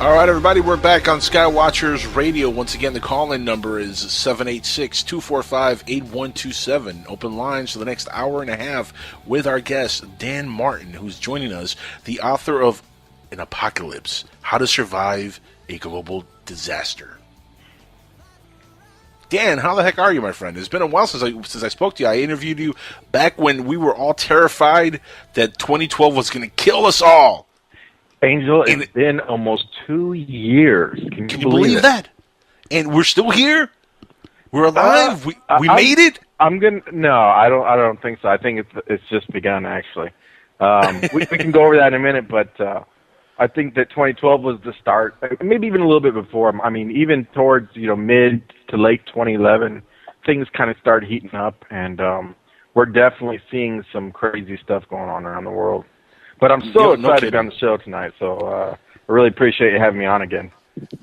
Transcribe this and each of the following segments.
All right, everybody, we're back on Skywatchers Radio. Once again, the call-in number is 786-245-8127. Open lines for the next hour and a half with our guest, Dan Martin, who's joining us, the author of An Apocalypse, How to Survive a Global Disaster. Dan, how the heck are you, my friend? It's been a while since I spoke to you. I interviewed you back when we were all terrified that 2012 was going to kill us all. Angel, it's been almost 2 years. Can you believe that? And we're still here. We're alive. We made it. No, I don't think so. I think it's just begun, actually. We can go over that in a minute, but I think that 2012 was the start. Maybe even a little bit before. I mean, even towards mid to late 2011, things kind of started heating up, and we're definitely seeing some crazy stuff going on around the world. But I'm so excited to be on the show tonight, so I really appreciate you having me on again.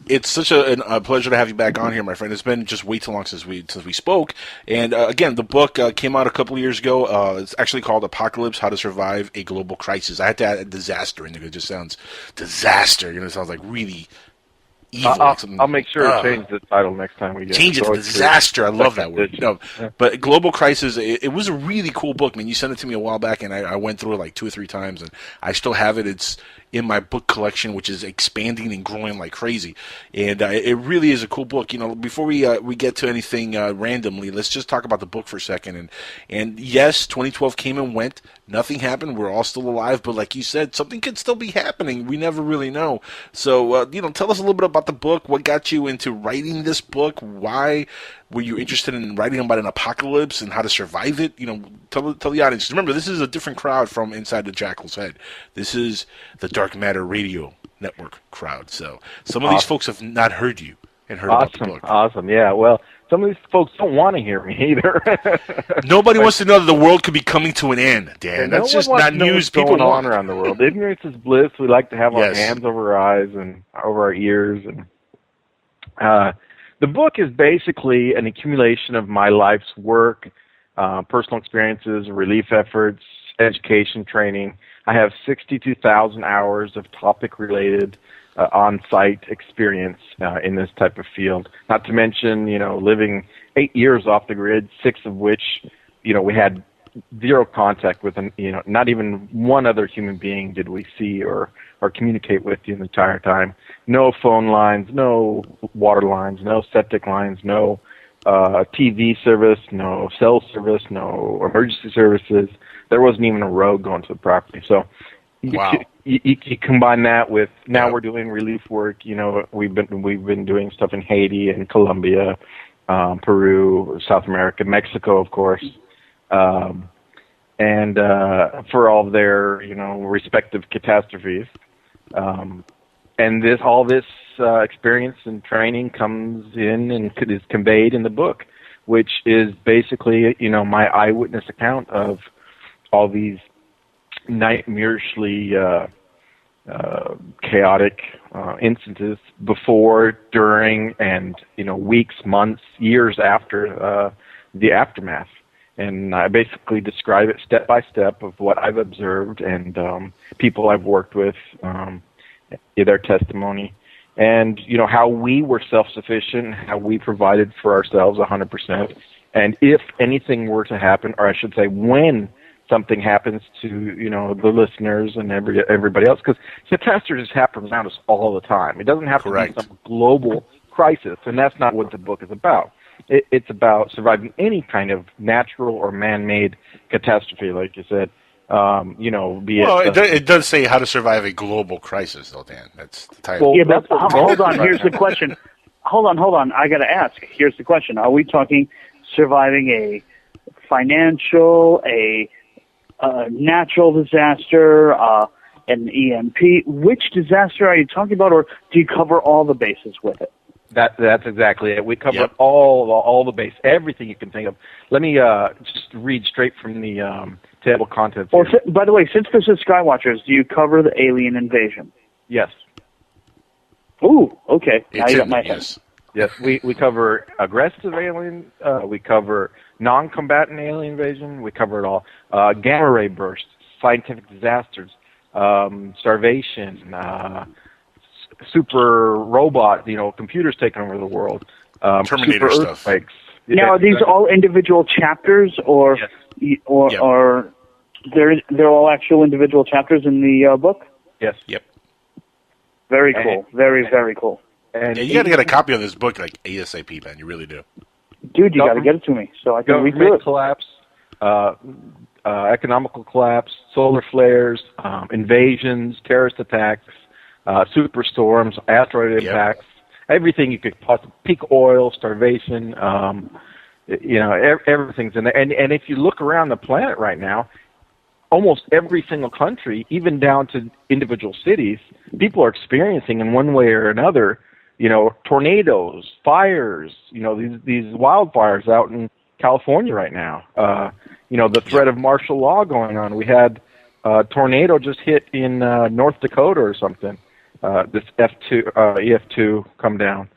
It's such a pleasure to have you back on here, my friend. It's been just way too long since we spoke. And again, the book came out a couple of years ago. It's actually called Apocalypse: How to Survive a Global Crisis. I had to add a disaster in there. It just sounds disaster. It sounds like really evil. I'll make sure to change the title next time we get change it to disaster. I love that word. But Global Crisis, it was a really cool book. I mean, you sent it to me a while back, and I went through it like 2 or 3 times, and I still have it. It's in my book collection, which is expanding and growing like crazy. And it really is a cool book. Before we get to anything randomly, let's just talk about the book for a second. And yes, 2012 came and went. Nothing happened. We're all still alive. But like you said, something could still be happening. We never really know. So, tell us a little bit about the book. What got you into writing this book? Why were you interested in writing about an apocalypse and how to survive it? Tell the audience. Remember, this is a different crowd from Inside the Jackal's Head. This is the Dark Matter Radio Network crowd. So some of these folks have not heard you and heard about the book. Awesome. Yeah, well, some of these folks don't want to hear me either. Nobody wants to know that the world could be coming to an end, Dan. That's just not news people want around the world. Ignorance is bliss. We like to have our hands over our eyes and over our ears. And the book is basically an accumulation of my life's work, personal experiences, relief efforts, education, training. I have 62,000 hours of topic-related on-site experience in this type of field. Not to mention, living 8 years off the grid, 6 of which, we had zero contact with, not even one other human being did we see or communicate with the entire time. No phone lines, no water lines, no septic lines, no TV service, no cell service, no emergency services. There wasn't even a road going to the property. So you combine that with now we're doing relief work. We've been doing stuff in Haiti and Colombia, Peru, South America, Mexico, of course, and for all of their respective catastrophes. And all this experience and training comes in and is conveyed in the book, which is basically my eyewitness account of all these nightmarishly chaotic instances before, during, and weeks, months, years after the aftermath. And I basically describe it step by step of what I've observed and people I've worked with, their testimony, and how we were self-sufficient, how we provided for ourselves 100%. And if anything were to happen, or I should say, when something happens to the listeners and everybody else, because catastrophes happen around us all the time. It doesn't have to be some global crisis, and that's not what the book is about. It's about surviving any kind of natural or man-made catastrophe, like you said. It does say how to survive a global crisis, though, Dan. That's the title. Yeah, but hold on. Here's the question. Hold on. I got to ask. Here's the question. Are we talking surviving a financial, a natural disaster, an EMP? Which disaster are you talking about, or do you cover all the bases with it? That's exactly it. We cover all the base, everything you can think of. Let me just read straight from the table of contents. Well, by the way, since this is Skywatchers, do you cover the alien invasion? Yes. Ooh, okay. Now you got my head. Yes, we cover aggressive alien. We cover non-combatant alien invasion. We cover it all. Gamma ray bursts, scientific disasters, starvation, super robot, computers taking over the world. Terminator super stuff. earthquakes. Now, are these all individual chapters, or they're all actual individual chapters in the book? Yes. Yep. Very cool. Very, very cool. And you got to get a copy of this book like ASAP, man. You really do. Dude, you got to get it to me so I can read through it. Collapse, economical collapse, solar flares, invasions, terrorist attacks, superstorms, asteroid impacts, everything you could possibly, peak oil, starvation, everything's in there. And if you look around the planet right now, almost every single country, even down to individual cities, people are experiencing in one way or another, tornadoes, fires, these wildfires out in California right now. The threat of martial law going on. We had a tornado just hit in North Dakota or something. This EF2 come down.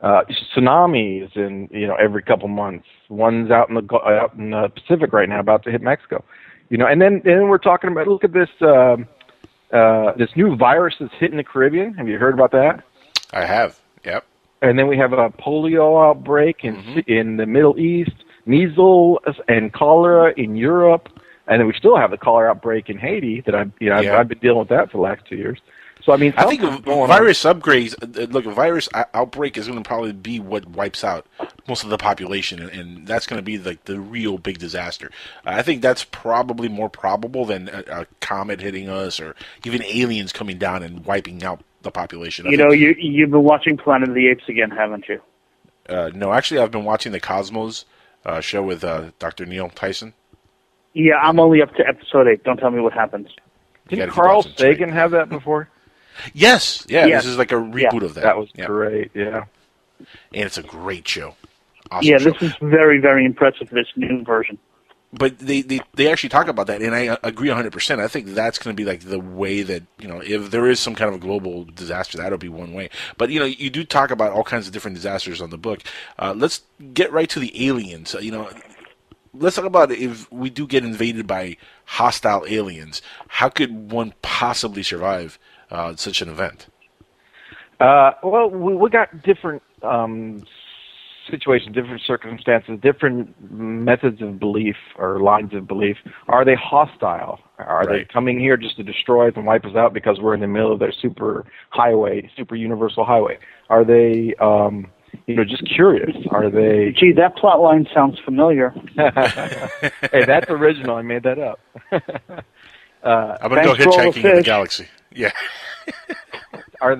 Tsunamis in every couple months. One's out in the Pacific right now, about to hit Mexico. And then we're talking about, look at this this new virus that's hitting the Caribbean. Have you heard about that? I have. Yep. And then we have a polio outbreak in the Middle East, measles and cholera in Europe, and then we still have the cholera outbreak in Haiti that I've been dealing with that for the last 2 years. So I mean, I think virus upgrades. Look, a virus outbreak is going to probably be what wipes out most of the population, and that's going to be the real big disaster. I think that's probably more probable than a comet hitting us, or even aliens coming down and wiping out the population. You've been watching Planet of the Apes again, haven't you? No, actually, I've been watching the Cosmos show with Dr. Neil Tyson. Yeah, I'm only up to episode 8. Don't tell me what happens. Didn't Carl Sagan have that before? Yes. This is like a reboot of that. That was great, yeah. And it's a great show. Awesome show. This is very, very impressive, this new version. But they actually talk about that, and I agree 100%. I think that's going to be like the way that, if there is some kind of a global disaster, that'll be one way. But, you do talk about all kinds of different disasters on the book. Let's get right to the aliens. Let's talk about if we do get invaded by hostile aliens, how could one possibly survive such an event? Well, we got different situations, different circumstances, different methods of belief or lines of belief. Are they hostile? Are they coming here just to destroy us and wipe us out because we're in the middle of their super universal highway? Are they just curious? Are they... Gee, that plot line sounds familiar. Hey, that's original. I made that up. I'm going to go hitchhiking in the galaxy. Yeah. Are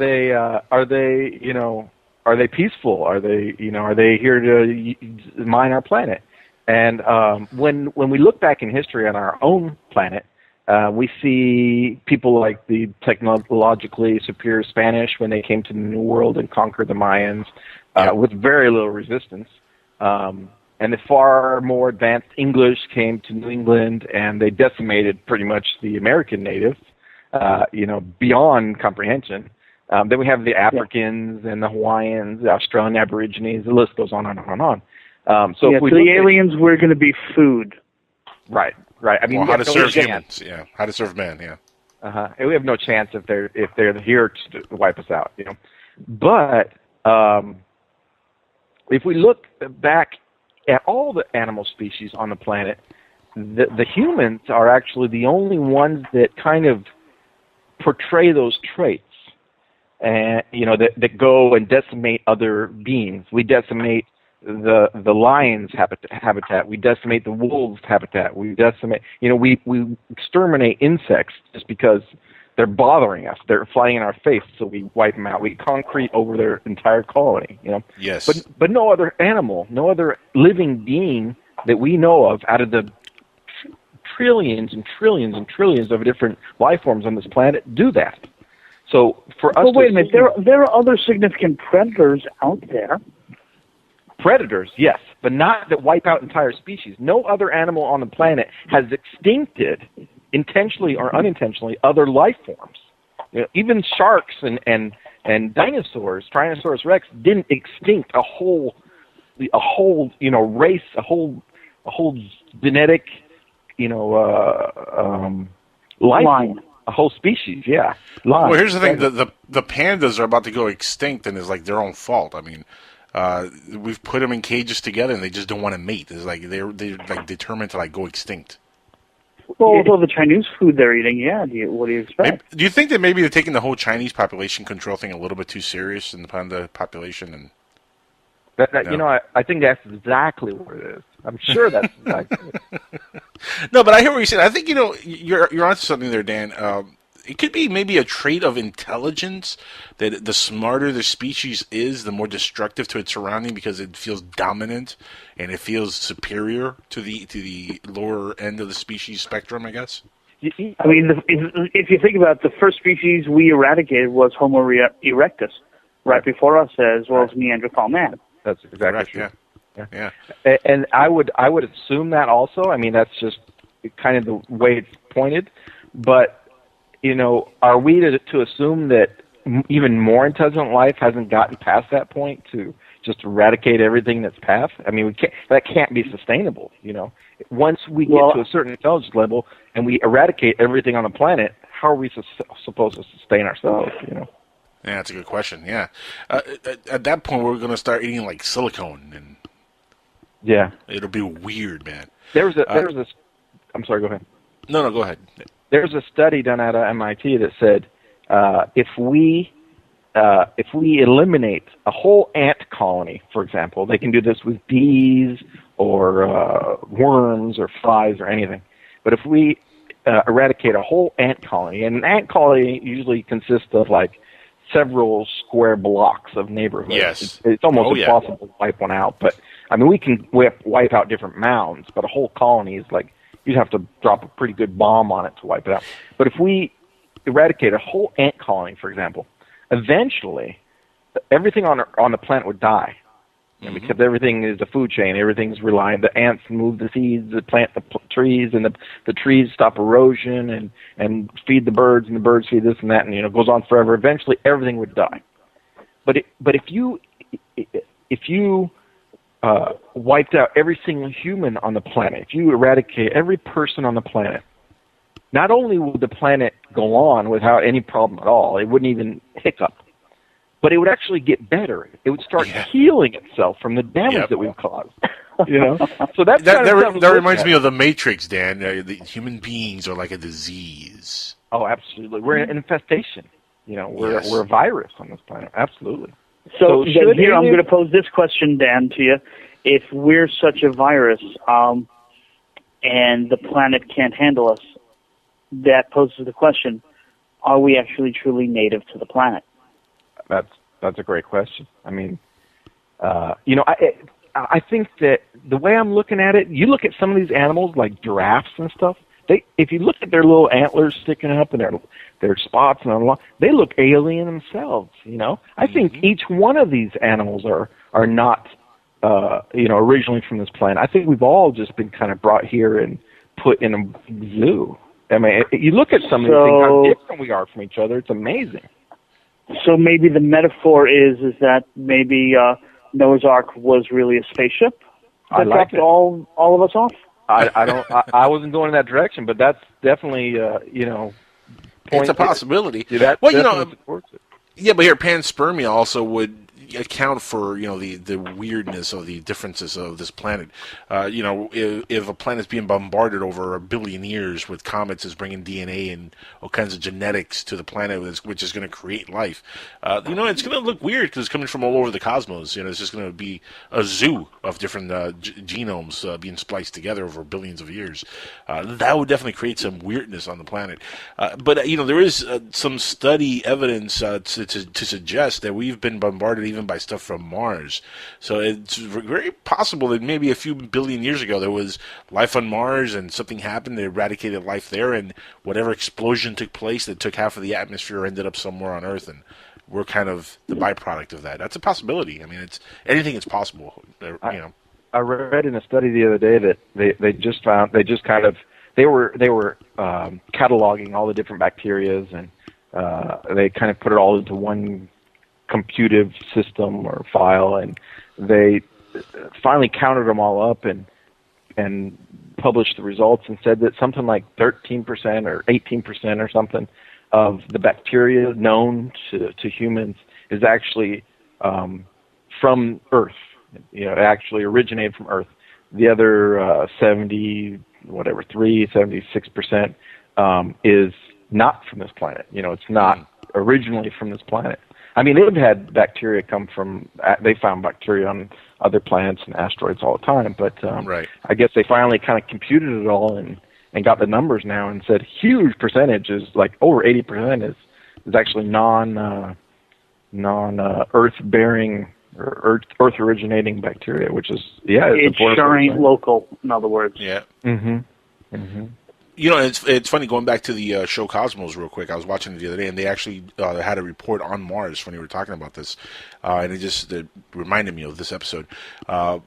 they peaceful? Are they here to mine our planet? And when we look back in history on our own planet, we see people like the technologically superior Spanish when they came to the New World and conquered the Mayans with very little resistance. And the far more advanced English came to New England and they decimated pretty much the American natives, beyond comprehension. Then we have the Africans and the Hawaiians, the Australian Aborigines. The list goes on and on and on. So if we the aliens were going to be food. Right. I mean, how to serve humans? Yeah, how to serve man? Yeah. And we have no chance if they're here to wipe us out. But if we look back at all the animal species on the planet, the humans are actually the only ones that kind of portray those traits. And that go and decimate other beings. We decimate the lion's habitat. We decimate the wolf's habitat. We decimate. We exterminate insects just because they're bothering us. They're flying in our face, so we wipe them out. We concrete over their entire colony. Yes. But no other animal, no other living being that we know of out of the trillions and trillions and trillions of different life forms on this planet do that. So for us, wait a minute. There are other significant predators out there. Predators, yes, but not that wipe out entire species. No other animal on the planet has extincted, intentionally or unintentionally, other life forms. Even sharks and dinosaurs, Tyrannosaurus Rex, didn't extinct a whole race, a whole genetic life line. A whole species, yeah. Well, here's the thing: the pandas are about to go extinct, and it's like their own fault. I mean, we've put them in cages together, and they just don't want to mate. It's like they're like determined to like go extinct. Well, with all the Chinese food they're eating, yeah. What do you expect? Do you think that maybe they're taking the whole Chinese population control thing a little bit too serious in the panda population? And I think that's exactly what it is. I'm sure that's exactly it. No, but I hear what you're saying. I think, you're onto something there, Dan. It could be maybe a trait of intelligence that the smarter the species is, the more destructive to its surrounding because it feels dominant and it feels superior to the lower end of the species spectrum, I guess. I mean, if you think about it, the first species we eradicated was Homo erectus, right before us, as well as Neanderthal man. That's exactly true. Yeah. And I would assume that also. I mean, that's just kind of the way it's pointed. But, are we to assume that even more intelligent life hasn't gotten past that point to just eradicate everything that's past? I mean, that can't be sustainable, Once we get to a certain intelligence level and we eradicate everything on the planet, how are we supposed to sustain ourselves, Yeah, that's a good question. Yeah, at that point, we're going to start eating like silicone, and it'll be weird, man. I'm sorry. Go ahead. No, go ahead. There's a study done out of MIT that said if we eliminate a whole ant colony, for example, they can do this with bees or worms or flies or anything. But if we eradicate a whole ant colony, and an ant colony usually consists of like several square blocks of neighborhoods. Yes. It's almost impossible to wipe one out. But, I mean, we can wipe out different mounds, but a whole colony is like, you'd have to drop a pretty good bomb on it to wipe it out. But if we eradicate a whole ant colony, for example, eventually everything on the planet would die. Because everything is a food chain. Everything's reliant. The ants move the seeds, they plant the trees, and the trees stop erosion and feed the birds, and the birds feed this and that, and it goes on forever. Eventually, everything would die. But if you wiped out every single human on the planet, if you eradicate every person on the planet, not only would the planet go on without any problem at all, it wouldn't even hiccup. But it would actually get better. It would start healing itself from the damage that we've caused. So that reminds me of the Matrix, Dan. The human beings are like a disease. Oh, absolutely. We're an infestation. We're a virus on this planet. Absolutely. So here I'm going to pose this question, Dan, to you: if we're such a virus, and the planet can't handle us, that poses the question: are we actually truly native to the planet? That's a great question. I mean, I think that the way I'm looking at it, you look at some of these animals like giraffes and stuff. If you look at their little antlers sticking up and their spots and all, they look alien themselves. I think each one of these animals are not originally from this planet. I think we've all just been kind of brought here and put in a zoo. I mean, you look at some of these things, how different we are from each other. It's amazing. So maybe the metaphor is that maybe Noah's Ark was really a spaceship that dropped all of us off? I wasn't going in that direction, but that's definitely it's a possibility. But here panspermia also would account for the weirdness of the differences of this planet. If a planet's being bombarded over 1 billion years with comets is bringing DNA and all kinds of genetics to the planet, which is going to create life, it's going to look weird because it's coming from all over the cosmos. It's just going to be a zoo of different genomes being spliced together over billions of years. That would definitely create some weirdness on the planet. But there is some study evidence to suggest that we've been bombarded even by stuff from Mars. So it's very possible that maybe a few billion years ago there was life on Mars and something happened that eradicated life there, and whatever explosion took place that took half of the atmosphere ended up somewhere on Earth, and we're kind of the byproduct of that. That's a possibility. I mean, anything is possible. I read in a study the other day that they were cataloging all the different bacterias, and they kind of put it all into one computive system or file, and they finally counted them all up and published the results and said that something like 13% or 18% or something of the bacteria known to humans is actually from Earth. You know, it actually originated from Earth. The other 76% is not from this planet. You know, it's not originally from this planet. I mean, they've had bacteria come from, they found bacteria on other planets and asteroids all the time, but I guess they finally kind of computed it all and got the numbers now and said huge percentage is like over 80% is actually non-Earth-bearing or Earth-originating bacteria, which is, it sure ain't local, in other words. Yeah. Mm-hmm. Mm-hmm. You know, it's funny, going back to the show Cosmos real quick. I was watching it the other day, and they actually had a report on Mars when they were talking about this, and it reminded me of this episode,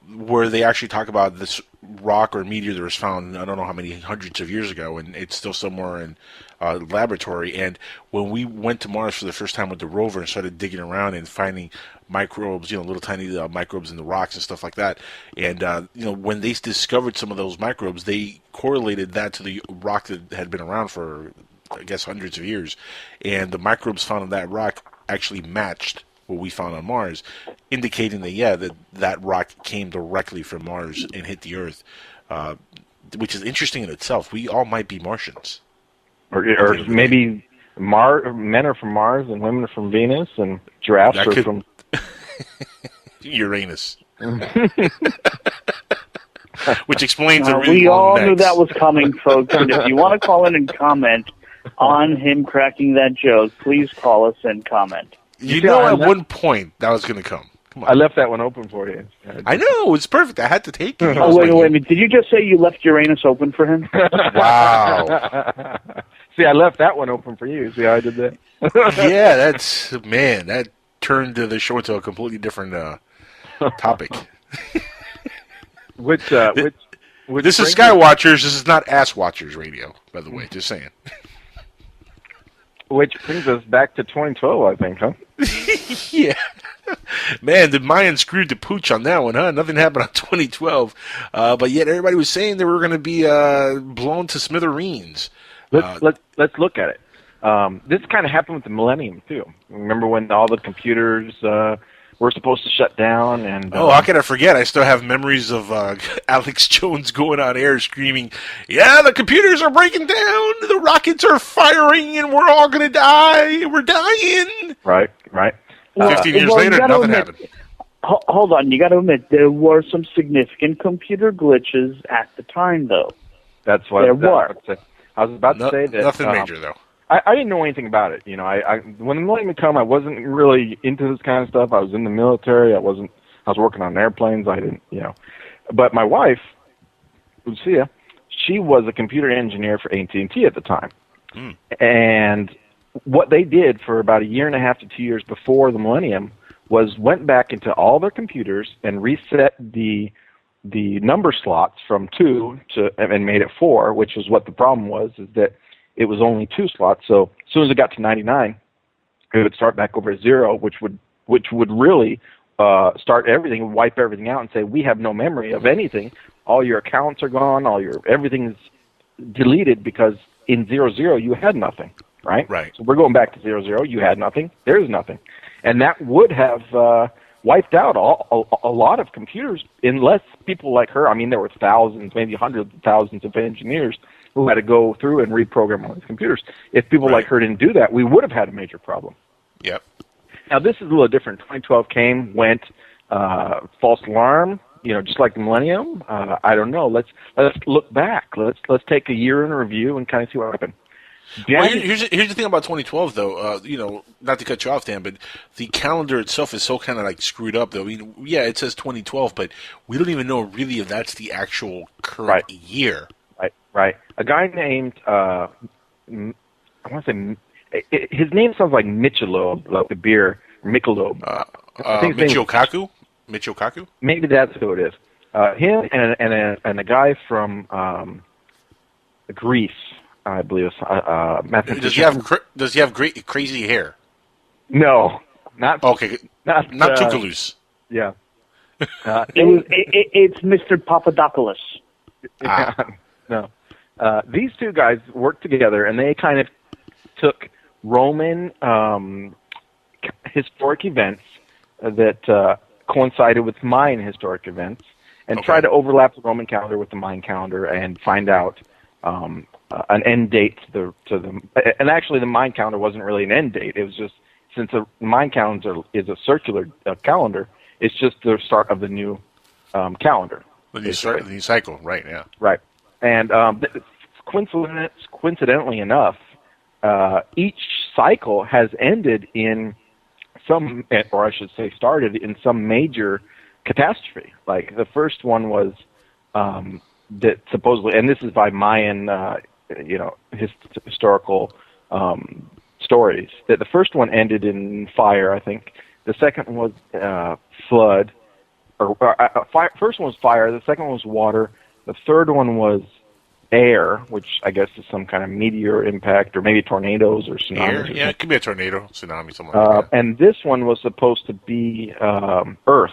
where they actually talk about this rock or meteor that was found, I don't know how many hundreds of years ago, and it's still somewhere in laboratory. And when we went to Mars for the first time with the rover and started digging around and finding microbes, you know, little tiny microbes in the rocks and stuff like that, and you know, when they discovered some of those microbes, they correlated that to the rock that had been around for, I guess, hundreds of years, and the microbes found on that rock actually matched what we found on Mars, indicating that that rock came directly from Mars and hit the Earth, which is interesting in itself. We all might be Martians, or maybe men are from Mars and women are from Venus, and giraffes are from Uranus. Which explains the we all knew that was coming, folks. And if you want to call in and comment on him cracking that joke, please call us and comment. You know, at one point that was going to come. Come on. I left that one open for you. I know, it's perfect. I had to take it. Oh, wait a minute. Did you just say you left Uranus open for him? Wow. See, I left that one open for you. See how I did that? Yeah, that turned the show into a completely different topic. Which this is Skywatchers. This is not Ass Watchers Radio, by the way. Just saying. Which brings us back to 2012, I think, huh? Yeah. Man, the Mayans screwed the pooch on that one, huh? Nothing happened on 2012. But yet everybody was saying they were going to be blown to smithereens. Let's look at it. This kind of happened with the millennium, too. Remember when all the computers were supposed to shut down? And how can I forget? I still have memories of Alex Jones going on air screaming, "Yeah, the computers are breaking down, the rockets are firing, and we're all going to die. We're dying." Right. 15 years later, nothing happened. Hold on. You got to admit, there were some significant computer glitches at the time, though. That's what there were. I was about to say that. Nothing major, though. I didn't know anything about it. You know, I when the millennium come, I wasn't really into this kind of stuff. I was in the military. I was working on airplanes. I didn't, you know. But my wife, Lucia, she was a computer engineer for AT&T at the time. And what they did for about a year and a half to 2 years before the millennium was went back into all their computers and reset the number slots from 2 and made it 4, which is what the problem was, is that it was only 2 slots. So as soon as it got to 99, it would start back over at 0, which would really start everything, wipe everything out, and say, we have no memory of anything. All your accounts are gone. Everything's deleted, because in 00 you had nothing, right? Right. So we're going back to 00. You had nothing. There's nothing, and that would have wiped out a lot of computers, unless people like her. I mean, there were thousands, maybe hundreds of thousands of engineers who had to go through and reprogram all these computers. If people like her didn't do that, we would have had a major problem. Yep. Now, this is a little different. 2012 came, went, false alarm, you know, just like the millennium. I don't know. Let's look back. Let's take a year in review and kind of see what happened. Well, here's the thing about 2012, though. You know, not to cut you off, Dan, but the calendar itself is so kind of like screwed up, though. I mean, yeah, it says 2012, but we don't even know really if that's the actual current year. Right. A guy named, I want to say, his name sounds like Michelob, like the beer, Michelob. Michio Kaku? Maybe that's who it is. Him and a guy from Greece, I believe. Mathematician. Does he have great crazy hair? No, not okay. Not Toulouse. Yeah. It's Mr. Papadopoulos. No. These two guys worked together, and they kind of took Roman historic events that coincided with Mayan historic events and tried to overlap the Roman calendar with the Mayan calendar and find out an end date to the. And actually, the Mayan calendar wasn't really an end date. It was just, since the Mayan calendar is a circular calendar, it's just the start of the new calendar. The new cycle, right? Yeah. Right. And coincidentally enough, each cycle has ended in some, or I should say started in some major catastrophe. Like the first one was that supposedly, and this is by Mayan, historical stories, that the first one ended in fire, I think. The second was flood. First one was fire. The second one was water. The third one was air, which I guess is some kind of meteor impact, or maybe tornadoes or tsunamis. Yeah, it could be a tornado, tsunami, something like that. And this one was supposed to be earth,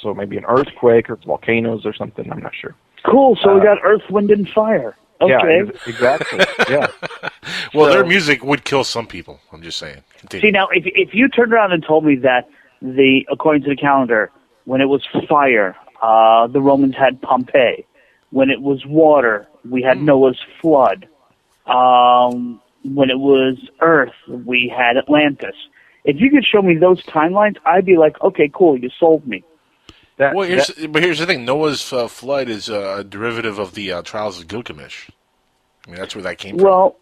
so maybe an earthquake or volcanoes or something. I'm not sure. Cool. So we got earth, wind, and fire. Okay. Yeah, exactly. Yeah. Well, their music would kill some people. I'm just saying. Continue. See, now, if you turned around and told me that according to the calendar, when it was fire, the Romans had Pompeii. When it was water, we had Noah's flood. When it was earth, we had Atlantis. If you could show me those timelines, I'd be like, okay, cool, you sold me. But here's the thing. Noah's flood is a derivative of the Trials of Gilgamesh. I mean, that's where that came from. Well,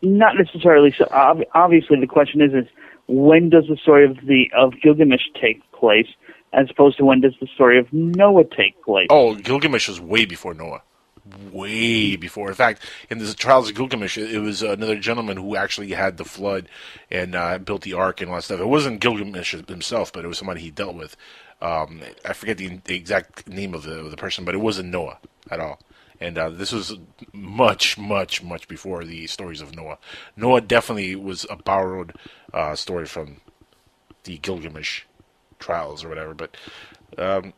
not necessarily. So obviously, the question is when does the story of Gilgamesh take place, as opposed to when does the story of Noah take place? Oh, Gilgamesh was way before Noah. Way before. In fact, in the Trials of Gilgamesh, it was another gentleman who actually had the flood and built the ark and all that stuff. It wasn't Gilgamesh himself, but it was somebody he dealt with. I forget the exact name of the person, but it wasn't Noah at all. And this was much, much, much before the stories of Noah. Noah definitely was a borrowed story from the Gilgamesh trials or whatever, but we're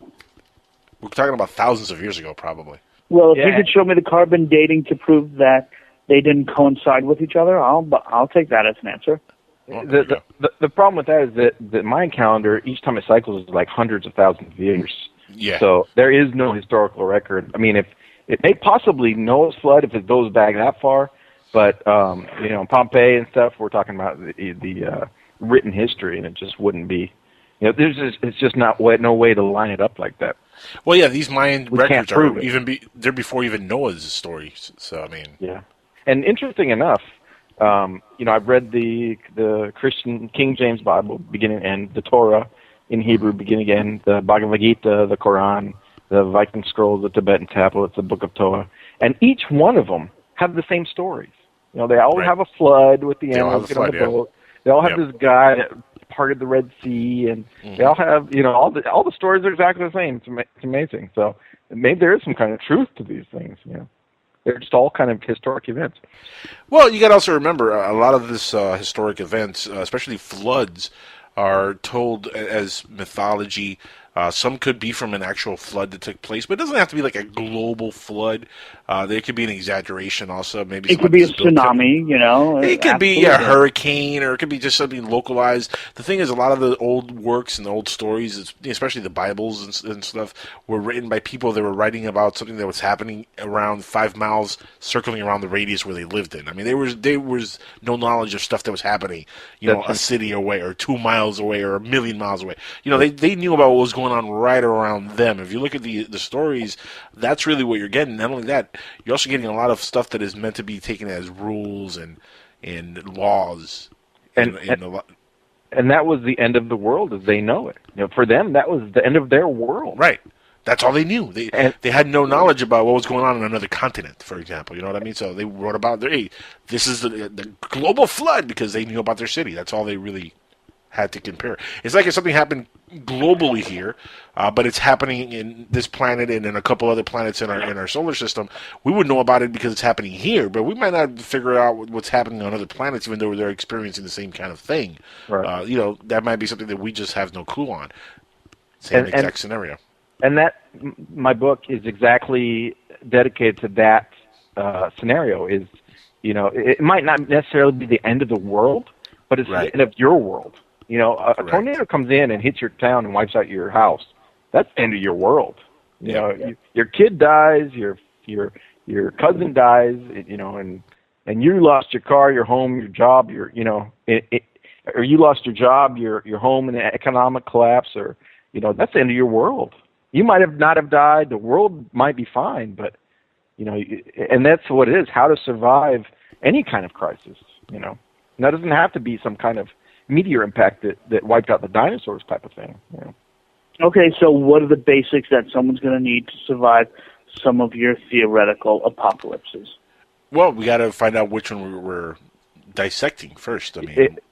talking about thousands of years ago, probably. Well, if you could show me the carbon dating to prove that they didn't coincide with each other, I'll take that as an answer. Well, the problem with that is that the Mayan calendar, each time it cycles, is like hundreds of thousands of years. Yeah. So there is no historical record. I mean, if it may possibly Noah's flood if it goes back that far, but Pompeii and stuff, we're talking about the written history, and it just wouldn't be. It's just no way to line it up like that. Well, yeah, these Mayan records are they're before even Noah's story. So I mean, yeah. And interesting enough, I've read the Christian King James Bible beginning and end, the Torah in Hebrew beginning and end, the Bhagavad Gita, the Quran, the Viking scrolls, the Tibetan tablets, the Book of Torah, and each one of them have the same stories. They all have a flood with the animals get on the boat. They all have this guy that parted the Red Sea, and they all have, all the stories are exactly the same. It's amazing. So maybe there is some kind of truth to these things. They're just all kind of historic events. Well, you got to also remember a lot of this historic events, especially floods, are told as mythology. Some could be from an actual flood that took place, but it doesn't have to be like a global flood. There could be an exaggeration also. Maybe it could be a tsunami, It could be a hurricane, or it could be just something localized. The thing is, a lot of the old works and the old stories, especially the Bibles and stuff, were written by people that were writing about something that was happening around 5 miles, circling around the radius where they lived in. I mean, there was no knowledge of stuff that was happening, a city away, or 2 miles away, or 1 million miles away. They knew about what was going on right around them. If you look at the stories, that's really what you're getting. Not only that, you're also getting a lot of stuff that is meant to be taken as rules and laws. And that was the end of the world as they know it. For them, that was the end of their world. Right. That's all they knew. They had no knowledge about what was going on another continent, for example. You know what I mean? So they wrote about this is the global flood, because they knew about their city. That's all they really had to compare. It's like if something happened globally here, but it's happening in this planet and in a couple other planets in our solar system. We would know about it because it's happening here, but we might not figure out what's happening on other planets, even though they're experiencing the same kind of thing. Right. That might be something that we just have no clue on. Same exact scenario. And my book is exactly dedicated to that scenario. Is, it might not necessarily be the end of the world, but it's the end of your world. A tornado comes in and hits your town and wipes out your house. That's the end of your world. Your kid dies, your cousin dies, and you lost your car, your home, your job, or you lost your job, your home in an economic collapse, or that's the end of your world. You might not have died. The world might be fine, but and that's what it is. How to survive any kind of crisis. And that doesn't have to be some kind of meteor impact that wiped out the dinosaurs type of thing. Okay, so what are the basics that someone's going to need to survive some of your theoretical apocalypses? Well, we got to find out which one we're dissecting first.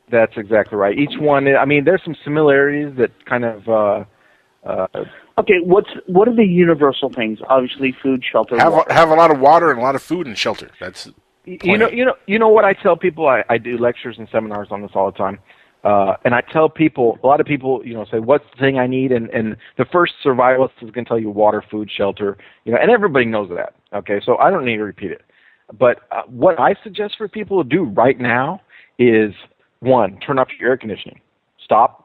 That's exactly right. Each one, there's some similarities that kind of. Okay, what are the universal things? Obviously, food, shelter, water. Have a lot of water and a lot of food and shelter. That's you know what I tell people. I do lectures and seminars on this all the time, and I tell people. A lot of people, say, "What's the thing I need?" And the first survivalist is going to tell you water, food, shelter. And everybody knows that. Okay, so I don't need to repeat it. But what I suggest for people to do right now is, one, turn off your air conditioning. Stop.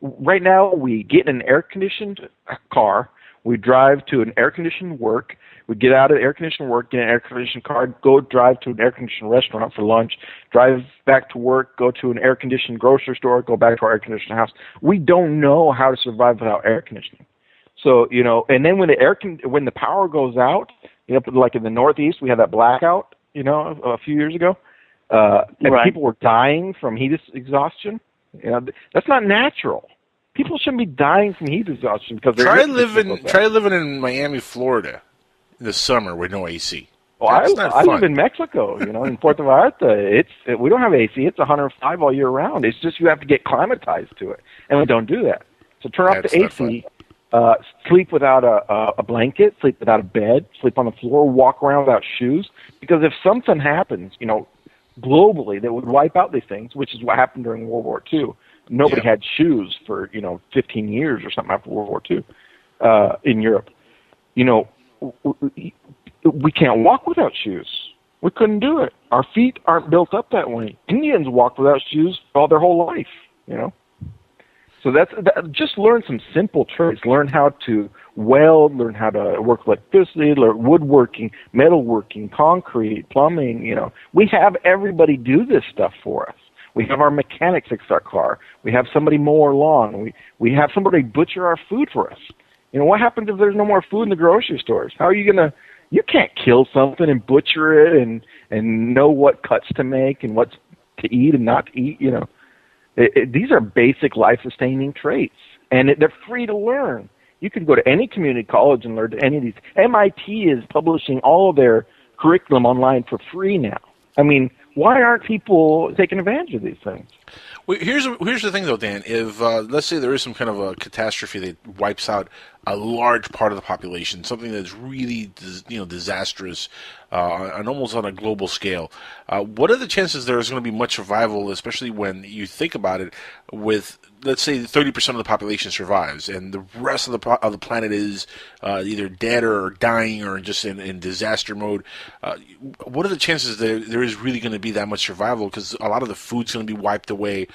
Right now we get in an air-conditioned car, we drive to an air-conditioned work, we get out of the air-conditioned work, get in an air-conditioned car, go drive to an air-conditioned restaurant for lunch, drive back to work, go to an air-conditioned grocery store, go back to our air-conditioned house. We don't know how to survive without air conditioning. So, and then when the power goes out, like in the Northeast, we had that blackout, a few years ago, and people were dying from heat exhaustion. That's not natural. People shouldn't be dying from heat exhaustion because try living in Miami, Florida, in the summer with no AC. Well, I live in Mexico. In Puerto Vallarta, we don't have AC. It's 105 all year round. It's just you have to get climatized to it, and we don't do that. So turn off the AC. Sleep without a blanket. Sleep without a bed. Sleep on the floor. Walk around without shoes. Because if something happens, globally that would wipe out these things, which is what happened during World War II. Nobody had shoes for 15 years or something after World War II in Europe. We can't walk without shoes. We couldn't do it. Our feet aren't built up that way. Indians walked without shoes all their whole life. So just learn some simple trades. Learn how to weld, learn how to work electricity, learn woodworking, metalworking, concrete, plumbing. We have everybody do this stuff for us. We have our mechanics fix our car. We have somebody mow our lawn. We have somebody butcher our food for us. What happens if there's no more food in the grocery stores? How are you going to... You can't kill something and butcher it and know what cuts to make and what to eat and not to eat, These are basic life-sustaining traits, and they're free to learn. You can go to any community college and learn any of these. MIT is publishing all of their curriculum online for free now. Why aren't people taking advantage of these things? Well, here's the thing, though, Dan. If let's say there is some kind of a catastrophe that wipes out a large part of the population, something that's really disastrous, and almost on a global scale, what are the chances there is going to be much survival, especially when you think about it with, let's say, 30% of the population survives, and the rest of the planet is either dead or dying or just in disaster mode. What are the chances there is really going to be that much survival? Because a lot of the food's going to be wiped away,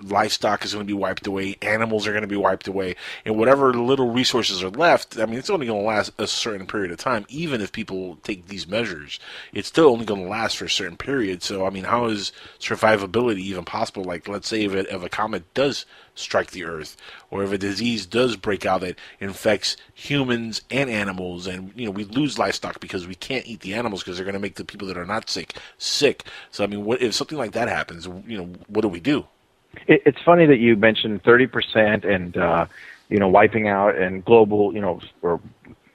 livestock is going to be wiped away, animals are going to be wiped away, and whatever little resources are left, it's only going to last a certain period of time. Even if people take these measures, it's still only going to last for a certain period. So, how is survivability even possible? Like, let's say if a comet does strike the Earth, or if a disease does break out that infects humans and animals, and we lose livestock because we can't eat the animals because they're going to make the people that are not sick. So what if something like that happens? What do we do? It's funny that you mentioned 30% and wiping out and global, or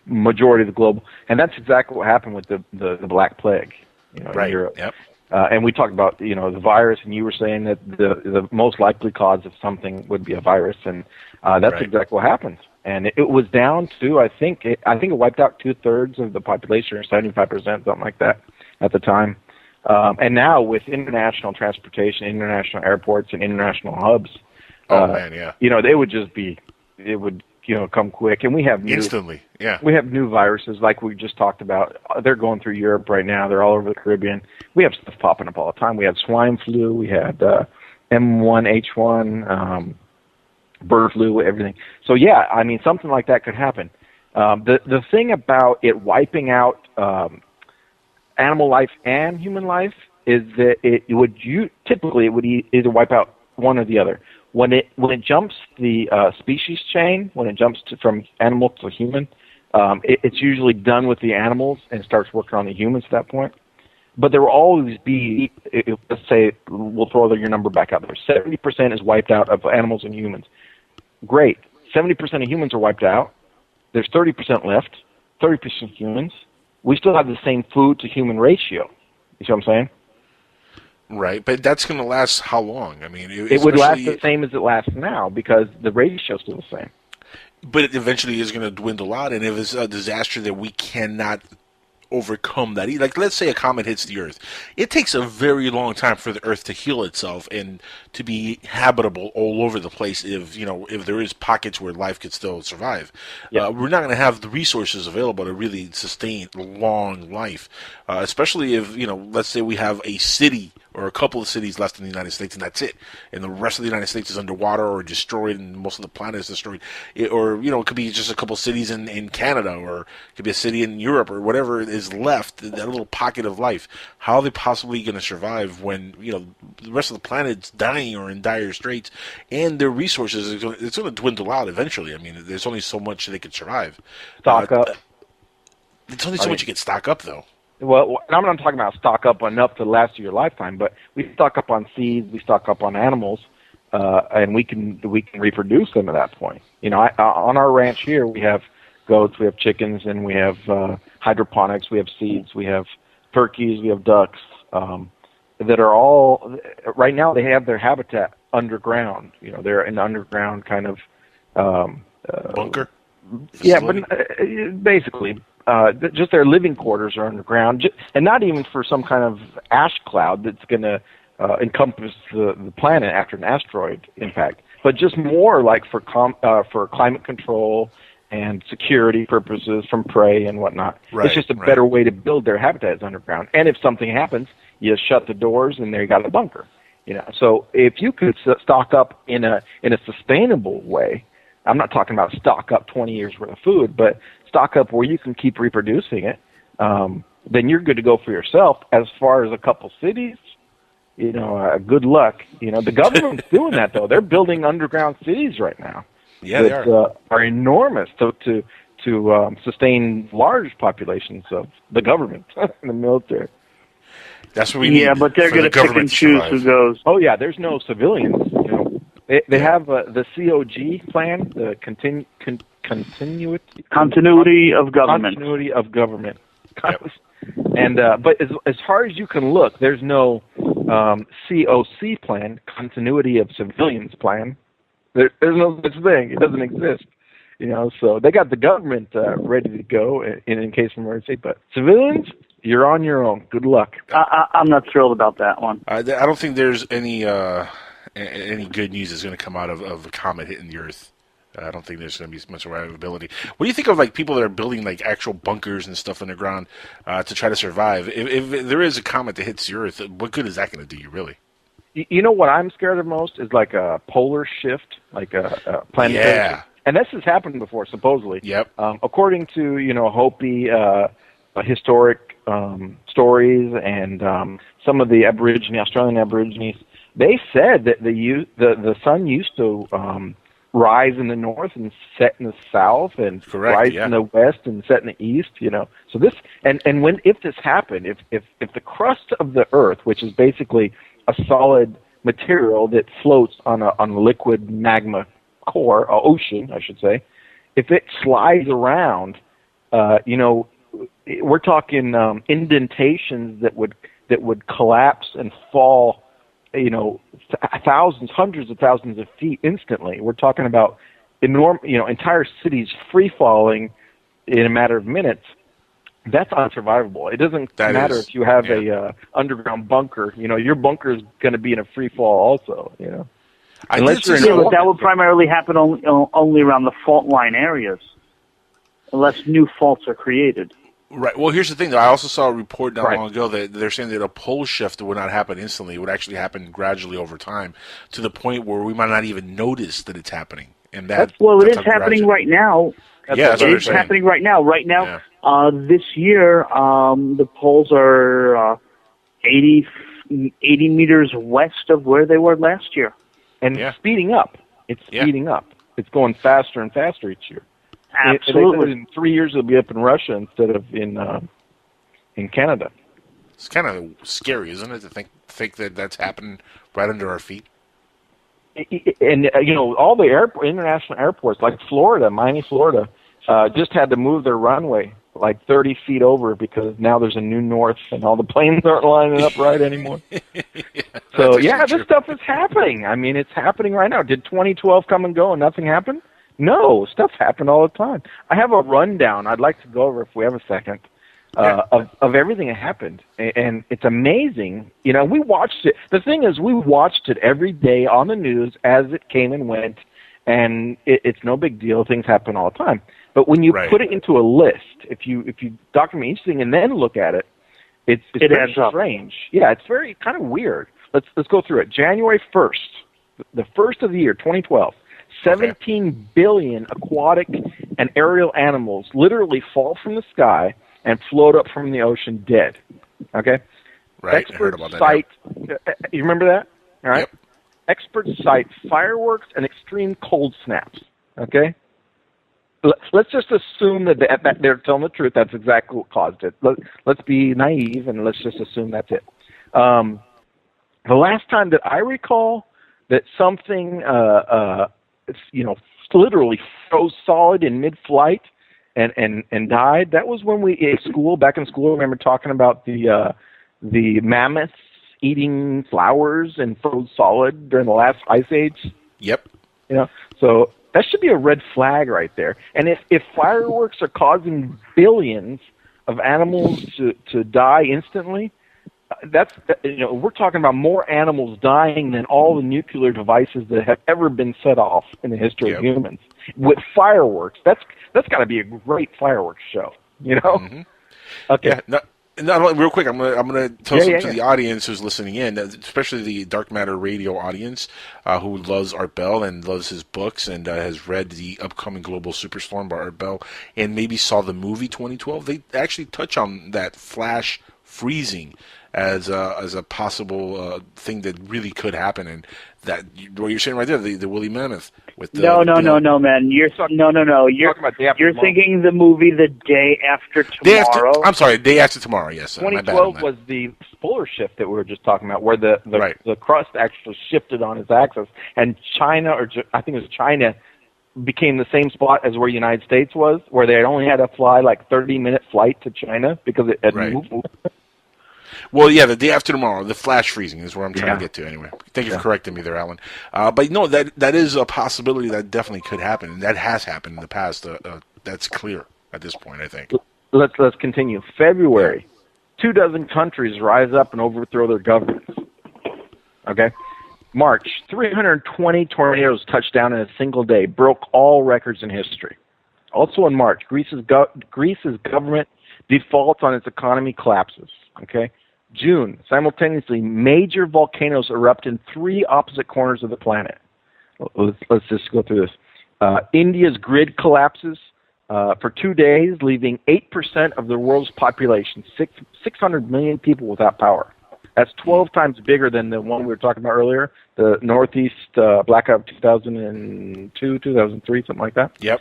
majority of the global, and that's exactly what happened with the Black Plague, in Europe. Yep. And we talked about, the virus, and you were saying that the most likely cause of something would be a virus, and that's exactly what happened. And it was down to, I think it wiped out 2/3 of the population, or 75%, something like that, at the time. And now with international transportation, international airports, and international hubs, they would just be, it would come quick. And we have instantly. Yeah. We have new viruses like we just talked about. They're going through Europe right now. They're all over the Caribbean. We have stuff popping up all the time. We had swine flu. We had M1H1, bird flu, everything. So yeah, I mean, something like that could happen. The thing about it wiping out animal life and human life is that typically it would either wipe out one or the other. When it jumps the species chain, when it jumps from animal to human, it's usually done with the animals and starts working on the humans at that point. But there will always be, let's say, we'll throw your number back out there. 70% is wiped out of animals and humans. Great. 70% of humans are wiped out. There's 30% left, 30% humans. We still have the same food to human ratio. You see what I'm saying? Right, but that's going to last how long? I mean, it would last the same as it lasts now because the ratio is still the same. But it eventually is going to dwindle out, and if it's a disaster that we cannot overcome that, like let's say a comet hits the Earth, it takes a very long time for the Earth to heal itself and to be habitable all over the place. If there is pockets where life could still survive, we're not going to have the resources available to really sustain long life, especially if let's say we have a city or a couple of cities left in the United States, and that's it. And the rest of the United States is underwater or destroyed, and most of the planet is destroyed. It could be just a couple of cities in Canada, or it could be a city in Europe, or whatever is left, that little pocket of life. How are they possibly going to survive when, the rest of the planet's dying or in dire straits, and their resources, it's going to dwindle out eventually. I mean, there's only so much they could survive. Stock up. There's only so much you can stock up, though. Well, I'm not talking about stock up enough to last your lifetime, but we stock up on seeds, we stock up on animals, and we can reproduce them at that point. On our ranch here, we have goats, we have chickens, and we have hydroponics, we have seeds, we have turkeys, we have ducks, that are all, right now they have their habitat underground. They're an underground kind of bunker? Yeah, but basically. Just their living quarters are underground, and not even for some kind of ash cloud that's going to encompass the planet after an asteroid impact, but just more like for climate control and security purposes from prey and whatnot. Right, it's just a better way to build their habitats underground. And if something happens, you shut the doors and there you got a bunker. So if you could stock up in a sustainable way, I'm not talking about stock up 20 years worth of food, but stock up where you can keep reproducing it, then you're good to go for yourself. As far as a couple cities, good luck. The government's doing that, though. They're building underground cities right now. Yeah, they are enormous to sustain large populations of the government and the military. That's what we need. Yeah, but they're going to pick and choose who goes. Oh, yeah, there's no civilians, They have the COG plan, the continuity of government. Continuity of government. Yep. And but as far as you can look, there's no COC plan, continuity of civilians plan. There's no such thing. It doesn't exist. So they got the government ready to go in case of emergency, but civilians, you're on your own. Good luck. I'm not thrilled about that one. I don't think there's any good news is going to come out of a comet hitting the Earth. I don't think there's going to be much survivability. What do you think of people that are building actual bunkers and stuff underground to try to survive? If there is a comet that hits the Earth, what good is that going to do you, really? What I'm scared of most is a polar shift, a planetary shift. And this has happened before, supposedly. Yep. According to Hopi historic stories and some of the Australian Aborigines, they said that the sun used to rise in the north and set in the south, and rise in the west and set in the east. So this and if this happened, if the crust of the Earth, which is basically a solid material that floats on a liquid magma core, ocean, I should say, if it slides around, we're talking indentations that would collapse and fall. Thousands, hundreds of thousands of feet instantly. We're talking about entire cities free falling in a matter of minutes. That's unsurvivable. It doesn't matter if you have a underground bunker. Your bunker is going to be in a free fall also. Unless you're but that would primarily happen only around the fault line areas, unless new faults are created. Right. Well, here's the thing, though. I also saw a report not long ago that they're saying that a pole shift would not happen instantly. It would actually happen gradually over time, to the point where we might not even notice that it's happening. And it is happening right now. That's it is happening right now. Right now, this year, the poles are 80 meters west of where they were last year. And speeding up. It's speeding up. It's going faster and faster each year. Absolutely. In 3 years, it'll be up in Russia instead of in Canada. It's kind of scary, isn't it, to think that that's happening right under our feet? And all the international airports, like Florida, Miami, Florida, just had to move their runway like 30 feet over because now there's a new north and all the planes aren't lining up right anymore. So this stuff is happening. I mean, it's happening right now. Did 2012 come and go and nothing happened? No, stuff happened all the time. I have a rundown I'd like to go over if we have a second of everything that happened, and it's amazing. We watched it. The thing is, we watched it every day on the news as it came and went, and it's no big deal. Things happen all the time. But when you put it into a list, if you document each thing and then look at it, it's very strange. Yeah, it's very kind of weird. Let's go through it. January 1st, the first of the year, 2012. 17 billion aquatic and aerial animals literally fall from the sky and float up from the ocean dead. Okay? Right. Experts cite, you remember that? All right. Yep. Experts cite fireworks and extreme cold snaps. Okay? Let's just assume that they're telling the truth. That's exactly what caused it. Let's be naive and let's just assume that's it. The last time that I recall that something literally froze solid in mid-flight and died. That was when back in school, remember talking about the mammoths eating flowers and froze solid during the last ice age? Yep. So that should be a red flag right there. And if fireworks are causing billions of animals to die instantly, we're talking about more animals dying than all the nuclear devices that have ever been set off in the history of humans. With fireworks, that's got to be a great fireworks show, Mm-hmm. Okay. Yeah, real quick, I'm gonna tell something to the audience who's listening in, especially the Dark Matter Radio audience, who loves Art Bell and loves his books and has read the upcoming Global Superstorm by Art Bell and maybe saw the movie 2012. They actually touch on that flash freezing as a possible thing that really could happen, and that what you're saying right there, the woolly mammoth with the no, man. You're thinking the movie The Day After Tomorrow. I'm sorry, Day After Tomorrow. Yes, 2012 was the polar shift that we were just talking about, where the crust actually shifted on its axis, and China, or I think it was China, became the same spot as where the United States was, where they only had to fly like 30-minute flight to China because it had moved. Well, yeah, The Day After Tomorrow, the flash freezing is where I'm trying to get to anyway. Thank you for correcting me there, Alan. But no, that is a possibility that definitely could happen, and that has happened in the past. That's clear at this point, I think. Let's continue. February, 24 countries rise up and overthrow their governments. Okay? March, 320 tornadoes touched down in a single day, broke all records in history. Also in March, Greece's government defaults on its economy, collapses. Okay? June, simultaneously, major volcanoes erupt in 3 opposite corners of the planet. Let's just go through this. India's grid collapses for 2 days, leaving 8% of the world's population, 600 million people without power. That's 12 times bigger than the one we were talking about earlier, the Northeast blackout 2002, 2003, something like that. Yep.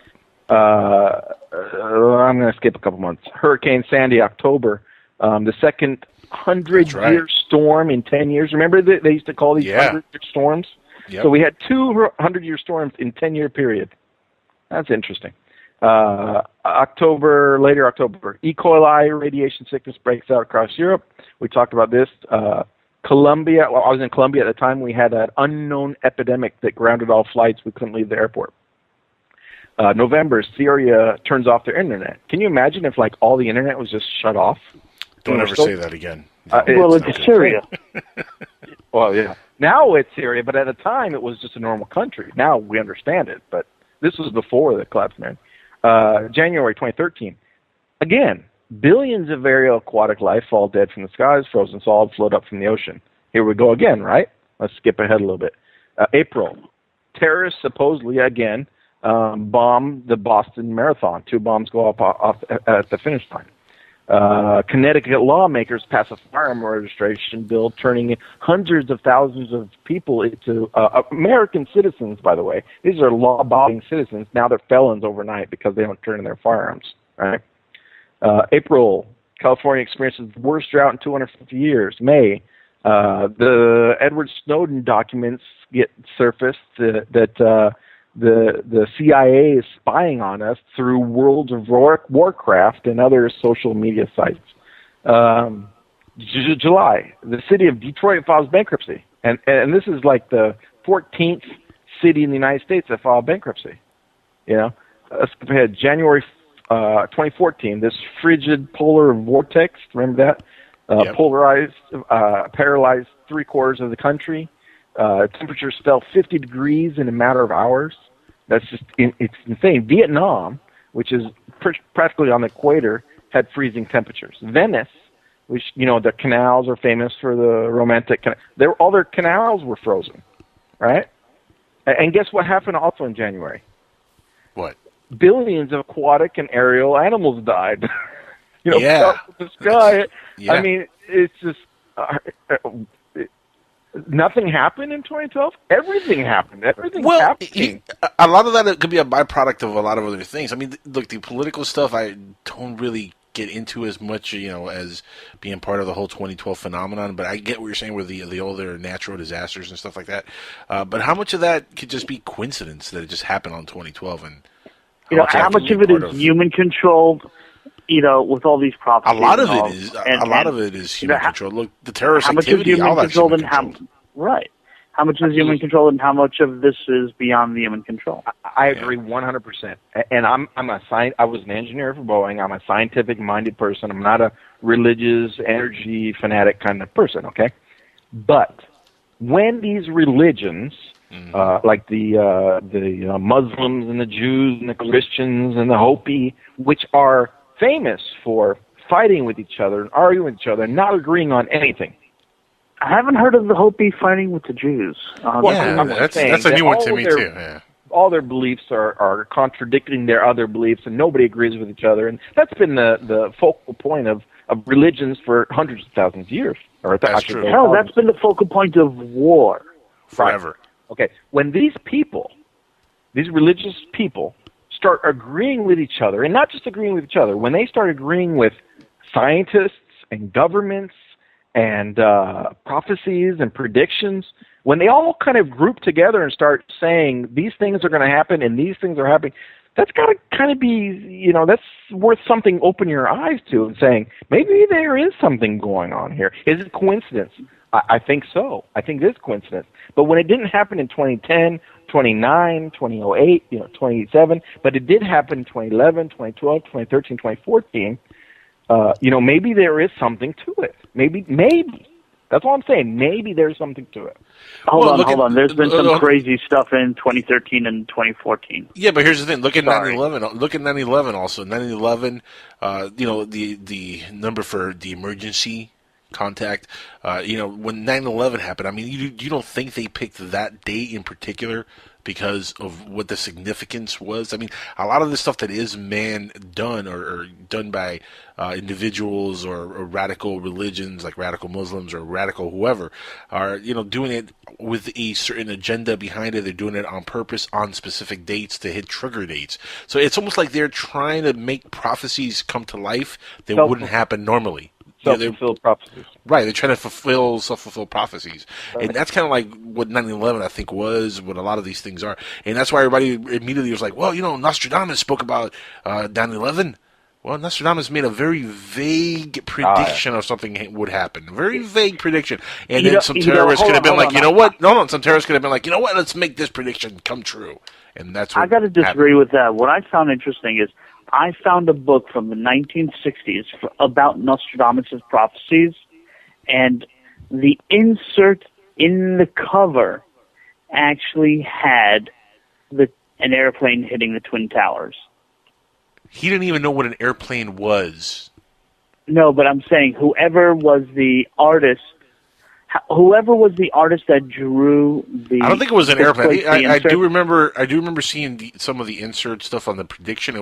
I'm going to skip a couple months. Hurricane Sandy, October. The second 100-year storm in 10 years. Remember they used to call these 100-year storms? Yep. So we had 2 100-year storms in 10-year period. That's interesting. Later October, E. coli radiation sickness breaks out across Europe. We talked about this. Colombia, I was in Colombia at the time. We had an unknown epidemic that grounded all flights. We couldn't leave the airport. November, Syria turns off their internet. Can you imagine if all the internet was just shut off? Don't ever say that again. It's Syria. Well, yeah. Now it's Syria, but at the time it was just a normal country. Now we understand it, but this was before the collapse, man. January 2013. Again, billions of aerial aquatic life fall dead from the skies, frozen solid, float up from the ocean. Here we go again, right? Let's skip ahead a little bit. April. Terrorists supposedly, again, bomb the Boston Marathon. 2 bombs go off at the finish line. Connecticut lawmakers pass a firearm registration bill turning hundreds of thousands of people into American citizens, by the way. These are law-abiding citizens. Now they're felons overnight because they don't turn in their firearms. Right? April, California experiences the worst drought in 250 years. May, the Edward Snowden documents get surfaced that the CIA is spying on us through World of Warcraft and other social media sites. July, the city of Detroit files bankruptcy. And this is like the 14th city in the United States that filed bankruptcy. You know, let's skip ahead. January 2014, this frigid polar vortex, remember that? Polarized, paralyzed 3/4 of the country. Temperatures fell 50 degrees in a matter of hours. That's just, it's insane. Vietnam, which is practically on the equator, had freezing temperatures. Venice, which, you know, the canals are famous for the romantic, all their canals were frozen, right? And guess what happened also in January? What? Billions of aquatic and aerial animals died. You know, the sky. Yeah. I mean, it's just nothing happened in 2012. Everything happened. Everything happened. A lot of that could be a byproduct of a lot of other things. I mean, look, the political stuff I don't really get into as much, you know, as being part of the whole 2012 phenomenon. But I get what you're saying with the older natural disasters and stuff like that. But how much of that could just be coincidence that it just happened on 2012? And how much of it is human controlled? You know, with all these prophecies. A lot of it is human control. Look, the terrorist activity, all that's human controlled. Right. How much is human control, and how much of this is beyond the human control? I agree 100%. And I was an engineer for Boeing. I'm a scientific-minded person. I'm not a religious, energy fanatic kind of person. Okay, but when these religions, like the Muslims and the Jews and the Christians and the Hopi, which are famous for fighting with each other and arguing with each other and not agreeing on anything. I haven't heard of the Hopi fighting with the Jews. That's a new one to me, too. Yeah. All their beliefs are contradicting their other beliefs, and nobody agrees with each other. And that's been the focal point of religions for hundreds of thousands of years. That's true. Hell, that's been the focal point of war. Forever. Right. Okay, when these religious people, start agreeing with each other, and not just agreeing with each other, when they start agreeing with scientists and governments and prophecies and predictions, when they all kind of group together and start saying these things are going to happen and these things are happening, that's got to kind of be, you know, that's worth something opening your eyes to and saying, maybe there is something going on here. Is it coincidence? I think so. I think it is coincidence. But when it didn't happen in 2010, 2009, 2008, 2007, but it did happen in 2011, 2012, 2013, 2014, maybe there is something to it. Maybe. That's all I'm saying. Maybe there's something to it. Hold on. There's been some crazy stuff in 2013 and 2014. Yeah, but here's the thing. Look at 9/11. Look at 9/11 also. 9/11, the number for the emergency contact, when 9/11 happened, I mean, you don't think they picked that date in particular because of what the significance was? I mean, a lot of the stuff that is man-done or done by individuals or radical religions like radical Muslims or radical whoever are, doing it with a certain agenda behind it. They're doing it on purpose on specific dates to hit trigger dates. So it's almost like they're trying to make prophecies come to life that wouldn't happen normally. Self-fulfilled prophecies. Right, they're trying to fulfill self-fulfilled prophecies. Right. And that's kind of like what 9/11, I think, was, what a lot of these things are. And that's why everybody immediately was like, well, Nostradamus spoke about 9/11. Well, Nostradamus made a very vague prediction of something would happen. A very vague prediction. And then some terrorists could have been like, some terrorists could have been like, let's make this prediction come true. And that's what I got to disagree with that. What I found interesting is I found a book from the 1960s about Nostradamus' prophecies, and the insert in the cover actually had an airplane hitting the Twin Towers. He didn't even know what an airplane was. No, but I'm saying whoever was the artist that drew the... I don't think it was an airplane. I do remember seeing some of the insert stuff on the prediction.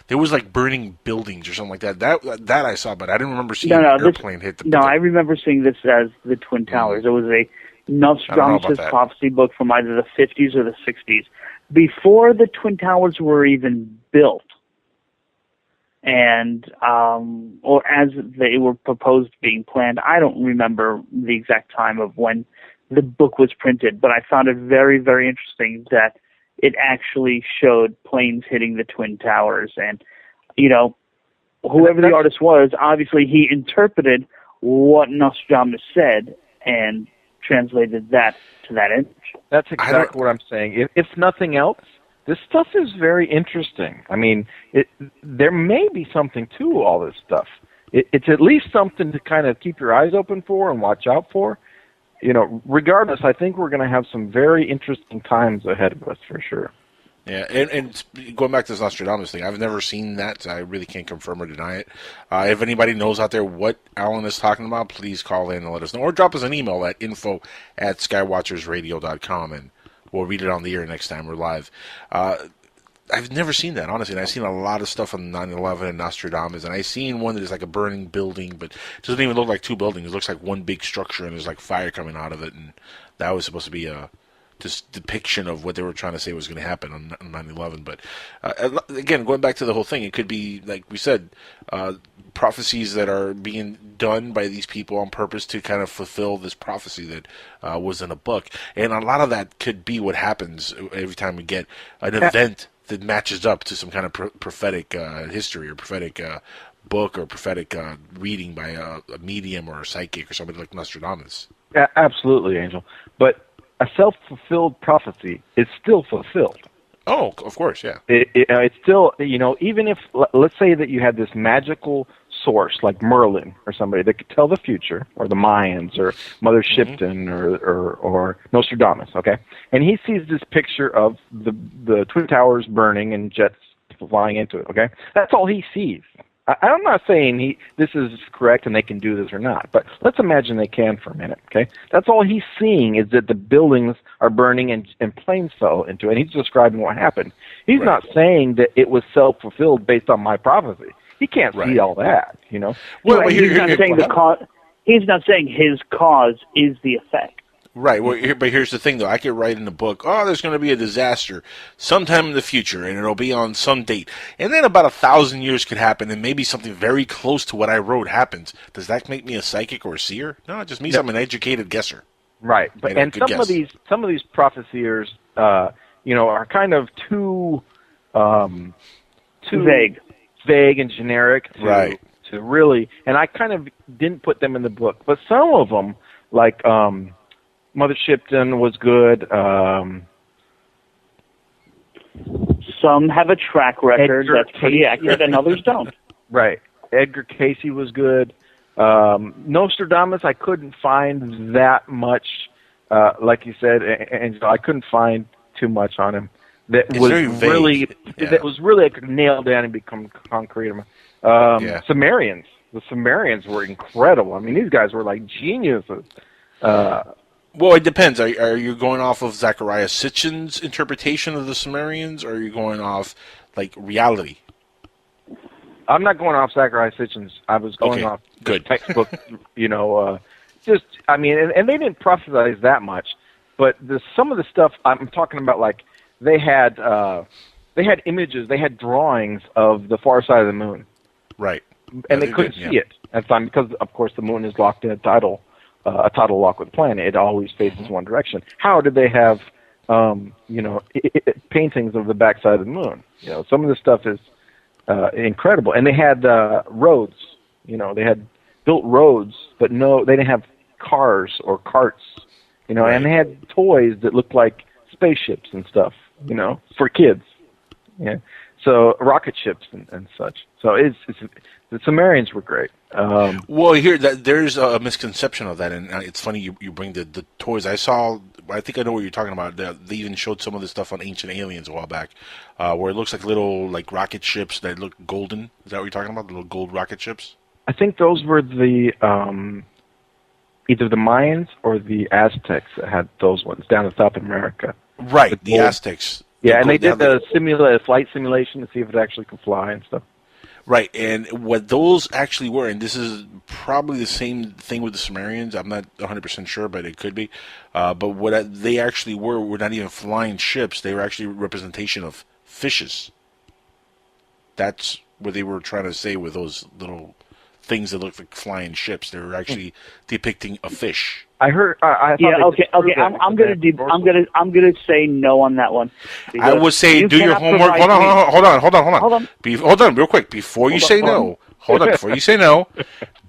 There was like burning buildings or something like that. That I saw, but I didn't remember seeing an airplane hit the... No, I remember seeing this as the Twin Towers. It was a Nostradamus prophecy book from either the 50s or the 60s. Before the Twin Towers were even built, and or as they were proposed being planned. I don't remember the exact time of when the book was printed, but I found it very, very interesting that it actually showed planes hitting the Twin Towers. And, whoever the artist was, obviously he interpreted what Nostradamus said and translated that to that image. That's exactly what I'm saying. If nothing else, this stuff is very interesting. I mean, there may be something to all this stuff. It's at least something to kind of keep your eyes open for and watch out for. Regardless, I think we're going to have some very interesting times ahead of us for sure. Yeah, and going back to this Nostradamus thing, I've never seen that, so I really can't confirm or deny it. If anybody knows out there what Alan is talking about, please call in and let us know. Or drop us an email at info@skywatchersradio.com, and we'll read it on the air next time we're live. I've never seen that, honestly, and I've seen a lot of stuff on 9/11 and Nostradamus, and I've seen one that is like a burning building, but it doesn't even look like two buildings. It looks like one big structure, and there's like fire coming out of it, and that was supposed to be this depiction of what they were trying to say was going to happen on 9/11. But again, going back to the whole thing, it could be, like we said, prophecies that are being done by these people on purpose to kind of fulfill this prophecy that was in a book. And a lot of that could be what happens every time we get an event that matches up to some kind of prophetic history or prophetic book or prophetic reading by a medium or a psychic or somebody like Nostradamus. Yeah, absolutely, Angel. But a self-fulfilled prophecy is still fulfilled. Oh, of course, yeah. It's still, even if, let's say that you had this magical source like Merlin or somebody that could tell the future, or the Mayans, or Mother Shipton, or Nostradamus, okay? And he sees this picture of the Twin Towers burning and jets flying into it, okay? That's all he sees. I'm not saying this is correct and they can do this or not, but let's imagine they can for a minute, okay? That's all he's seeing is that the buildings are burning and planes fell into it, and he's describing what happened. He's not saying that it was self-fulfilled based on my prophecy. He can't see all that, Well, he's not saying the cause. He's not saying his cause is the effect. Right, but here's the thing, though. I could write in the book, there's going to be a disaster sometime in the future, and it'll be on some date. And then about 1,000 years could happen, and maybe something very close to what I wrote happens. Does that make me a psychic or a seer? No, it just means I'm an educated guesser. Right, but some of these prophesiers, are kind of too vague and generic to really. And I kind of didn't put them in the book, but some of them, like Mother Shipton was good. Some have a track record that's pretty accurate, and others don't. Right. Edgar Casey was good. Nostradamus, I couldn't find that much. Like you said, and I couldn't find too much on him. That was really I could nail down and become concrete. Sumerians. The Sumerians were incredible. I mean, these guys were like geniuses. Well, it depends. Are you going off of Zechariah Sitchin's interpretation of the Sumerians, or are you going off, like, reality? I'm not going off Zechariah Sitchin's. I was going off the textbook, and they didn't prophesize that much, but some of the stuff I'm talking about, like, they had images, they had drawings of the far side of the moon. Right. And they couldn't see it at the time because, of course, the moon is locked in a tidal lock with the planet. It always faces one direction. How did they have, paintings of the backside of the moon? Some of this stuff is incredible. And they had roads. They had built roads, but they didn't have cars or carts. And they had toys that looked like spaceships and stuff. For kids. Yeah. So rocket ships and such. So the Sumerians were great. Well, here there's a misconception of that, and it's funny you bring the toys. I think I know what you're talking about. They even showed some of this stuff on Ancient Aliens a while back, where it looks like little like rocket ships that look golden. Is that what you're talking about? The little gold rocket ships? I think those were the either the Mayans or the Aztecs that had those ones down in South America. Right, the Aztecs. Yeah, and they did the flight simulation to see if it actually could fly and stuff. Right, and what those actually were, and this is probably the same thing with the Sumerians, I'm not 100% sure, but it could be, but what they actually were not even flying ships, they were actually a representation of fishes. That's what they were trying to say with those little things that look like flying ships. They were actually depicting a fish. I heard. Okay. I'm gonna say no on that one. I would say do your homework. Hold on, real quick. Before you say no,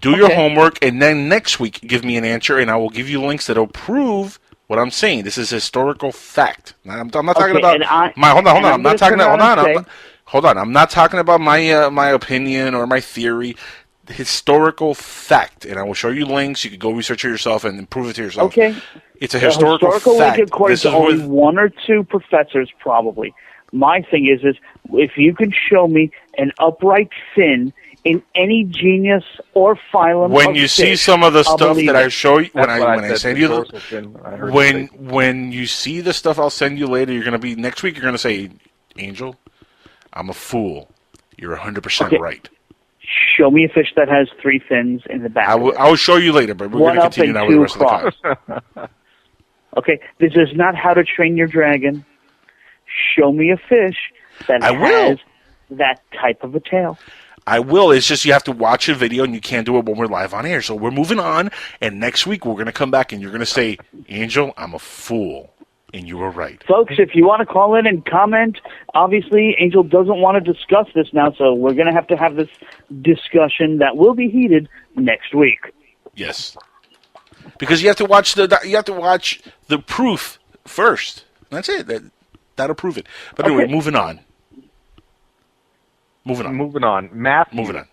do your homework, and then next week give me an answer, and I will give you links that'll prove what I'm saying. This is historical fact. I'm not talking about my. Hold on. I'm not talking about. Hold on. I'm not talking about my opinion or my theory. Historical fact, and I will show you links. You can go research it yourself and prove it to yourself. Okay, it's a historical fact. Link according to only one or two professors, probably. My thing is if you can show me an upright fin in any genus or phylum, when you see some of the stuff that I show you, when I send you, when you see the stuff I'll send you later, you're going to be next week. You're going to say, Angel, I'm a fool. You're 100% right. Show me a fish that has 3 fins in the back. I will show you later, but we're going to continue now with the rest of the class. Okay, this is not How to Train Your Dragon. Show me a fish that has that type of a tail. I will. It's just you have to watch a video, and you can't do it when we're live on air. So we're moving on, and next week we're going to come back, and you're going to say, Angel, I'm a fool. And you were right. Folks, if you want to call in and comment, obviously Angel doesn't want to discuss this now, so we're going to have this discussion that will be heated next week. Yes. Because you have to watch the proof first. That's it. That'll prove it. But anyway, moving on. Matthew. Moving on.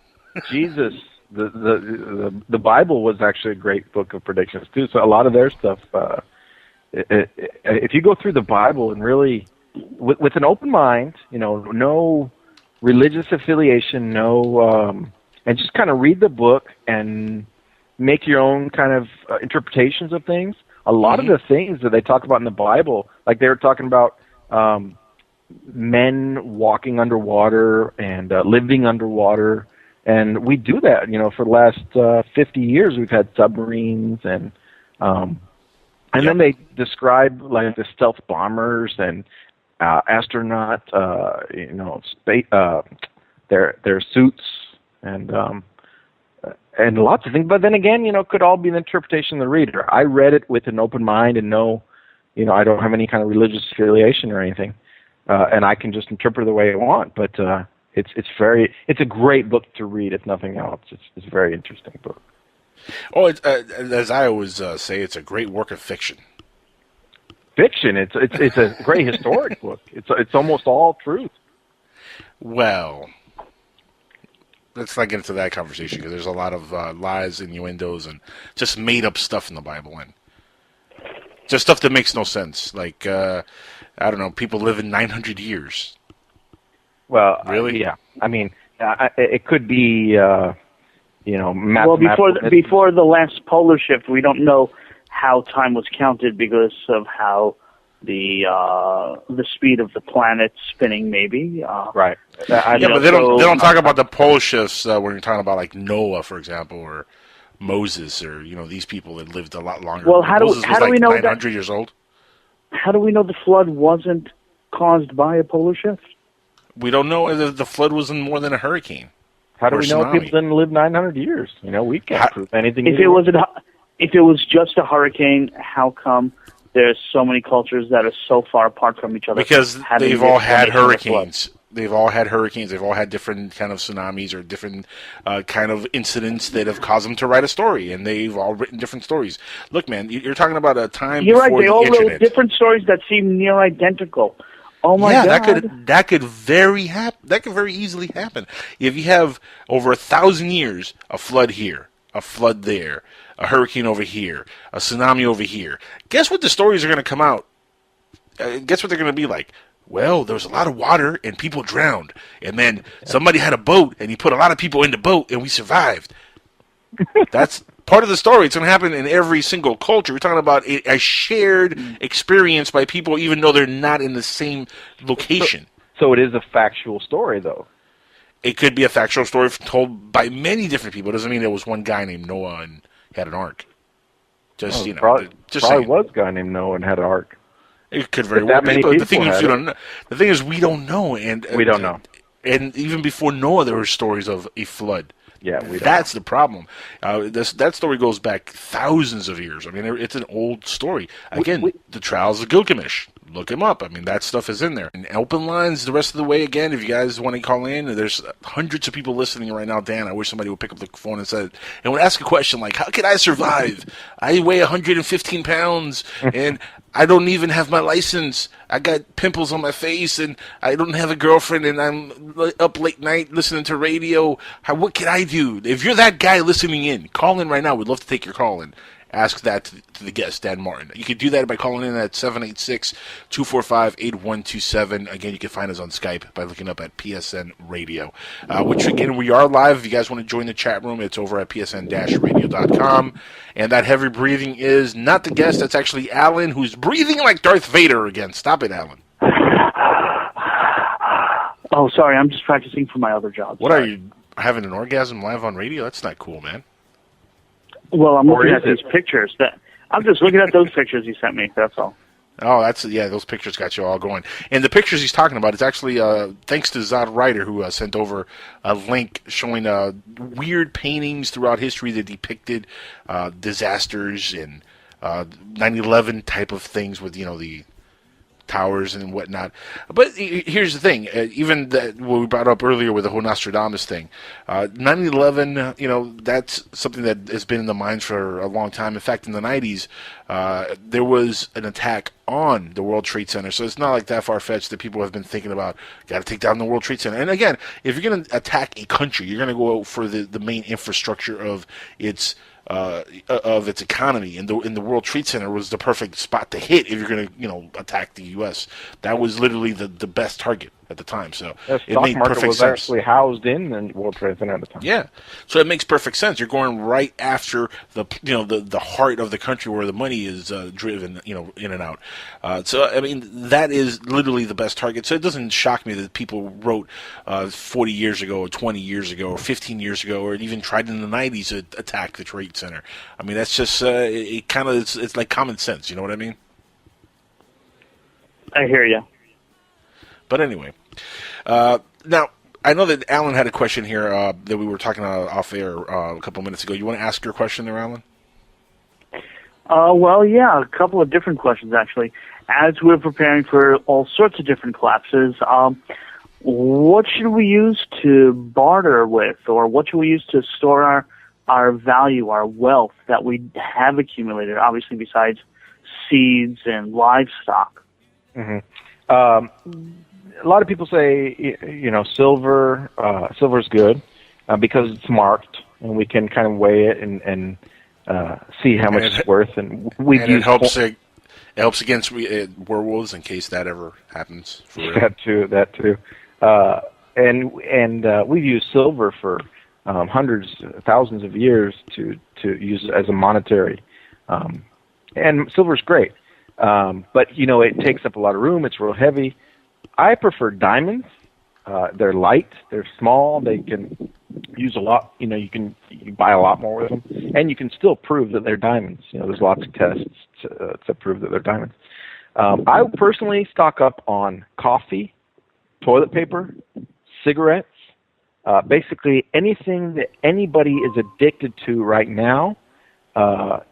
Jesus. The Bible was actually a great book of predictions too. So a lot of their stuff if you go through the Bible and really, with an open mind, no religious affiliation, and just kind of read the book and make your own kind of interpretations of things. A lot of the things that they talk about in the Bible, like they were talking about men walking underwater and living underwater, and we do that. For the last 50 years, we've had submarines and. And then they describe like the stealth bombers and astronaut, space, their suits and lots of things. But then again, it could all be an interpretation of the reader. I read it with an open mind and I don't have any kind of religious affiliation or anything, and I can just interpret it the way I want. But it's a great book to read, if nothing else. It's a very interesting book. Oh, as I always say, it's a great work of fiction. Fiction. It's a great historic book. It's almost all truth. Well, let's not get into that conversation because there's a lot of lies, innuendos, and just made up stuff in the Bible, and just stuff that makes no sense. Like I don't know, people live in 900 years. Well, really? Yeah. I mean, it could be. Well, before the last polar shift, we don't know how time was counted because of how the speed of the planet spinning, maybe. Right. But they don't talk about the pole shifts when you're talking about like Noah, for example, or Moses, or these people that lived a lot longer. Well, how do we know 900 years old? How do we know the flood wasn't caused by a polar shift? We don't know whether the flood was more than a hurricane. How do we know people didn't live 900 years? We can't prove anything. If it was just a hurricane, how come there's so many cultures that are so far apart from each other? Because they've all had hurricanes. They've all had hurricanes. They've all had different kind of tsunamis or different kind of incidents that have caused them to write a story, and they've all written different stories. Look, man, you're talking about a time. You're before right. They all internet. wrote different stories that seem near identical. Oh my God! That could very easily happen if you have over 1,000 years a flood here, a flood there, a hurricane over here, a tsunami over here. Guess what the stories are going to come out? Guess what they're going to be like? Well, there was a lot of water and people drowned, and then somebody had a boat and he put a lot of people in the boat and we survived. That's part of the story. It's going to happen in every single culture. We're talking about a shared experience by people, even though they're not in the same location. So it is a factual story, though. It could be a factual story told by many different people. It doesn't mean there was one guy named Noah and he had an ark. Probably was a guy named Noah and had an ark. It could very well be. But the thing is, we don't know, and we don't know. And even before Noah, there were stories of a flood. Yeah, that's the problem. That story goes back thousands of years. I mean, it's an old story. Again, the Trials of Gilgamesh. Look him up. I mean, that stuff is in there. And open lines the rest of the way again. If you guys want to call in, there's hundreds of people listening right now. Dan, I wish somebody would pick up the phone and would ask a question like, "How can I survive? I weigh 115 pounds and I don't even have my license. I got pimples on my face and I don't have a girlfriend and I'm up late night listening to radio. What can I do?" If you're that guy listening in, call in right now. We'd love to take your call in. Ask that to the guest, Dan Martin. You can do that by calling in at 786-245-8127. Again, you can find us on Skype by looking up at PSN Radio, which, again, we are live. If you guys want to join the chat room, it's over at psn-radio.com. And that heavy breathing is not the guest. That's actually Alan, who's breathing like Darth Vader again. Stop it, Alan. Oh, sorry. I'm just practicing for my other job. What, are you having an orgasm live on radio? That's not cool, man. Well, I'm looking at these pictures. I'm just looking at those pictures you sent me. That's all. Oh, those pictures got you all going. And the pictures he's talking about, it's actually thanks to Zod Ryder, who sent over a link showing weird paintings throughout history that depicted disasters and 9/11 type of things with, the towers and whatnot. But here's the thing, even what we brought up earlier with the whole Nostradamus thing, 9/11, that's something that has been in the minds for a long time. In fact, in the 90s, there was an attack on the World Trade Center, so it's not like that far-fetched that people have been thinking about, got to take down the World Trade Center. And again, if you're going to attack a country, you're going to go for the main infrastructure of its economy, and the World Trade Center was the perfect spot to hit if you're going to attack the U.S. That was literally the best target at the time. So it made perfect sense. Actually housed in the World Trade Center at the time. Yeah, so it makes perfect sense. You're going right after the heart of the country where the money is driven in and out. So I mean, that is literally the best target. So it doesn't shock me that people wrote 40 years ago or 20 years ago or 15 years ago or even tried in the 90s to attack the Trade Center. I mean, that's just it's like common sense. You know what I mean? I hear you. But anyway, now I know that Alan had a question here that we were talking off air a couple of minutes ago. You want to ask your question there, Alan? Well, yeah, a couple of different questions, actually. As we're preparing for all sorts of different collapses, what should we use to barter with, or what should we use to store our value, our wealth that we have accumulated, obviously besides seeds and livestock? Mm-hmm. A lot of people say, silver. Silver's good because it's marked, and we can kind of weigh it and see how much it's worth. And it helps. It helps against werewolves in case that ever happens. For real. That too. And we've used silver for hundreds, thousands of years to use as a monetary. And silver's great, but it takes up a lot of room. It's real heavy. I prefer diamonds. They're light. They're small. They can use a lot. You can buy a lot more with them, and you can still prove that they're diamonds. There's lots of tests to prove that they're diamonds. I personally stock up on coffee, toilet paper, cigarettes, basically anything that anybody is addicted to right now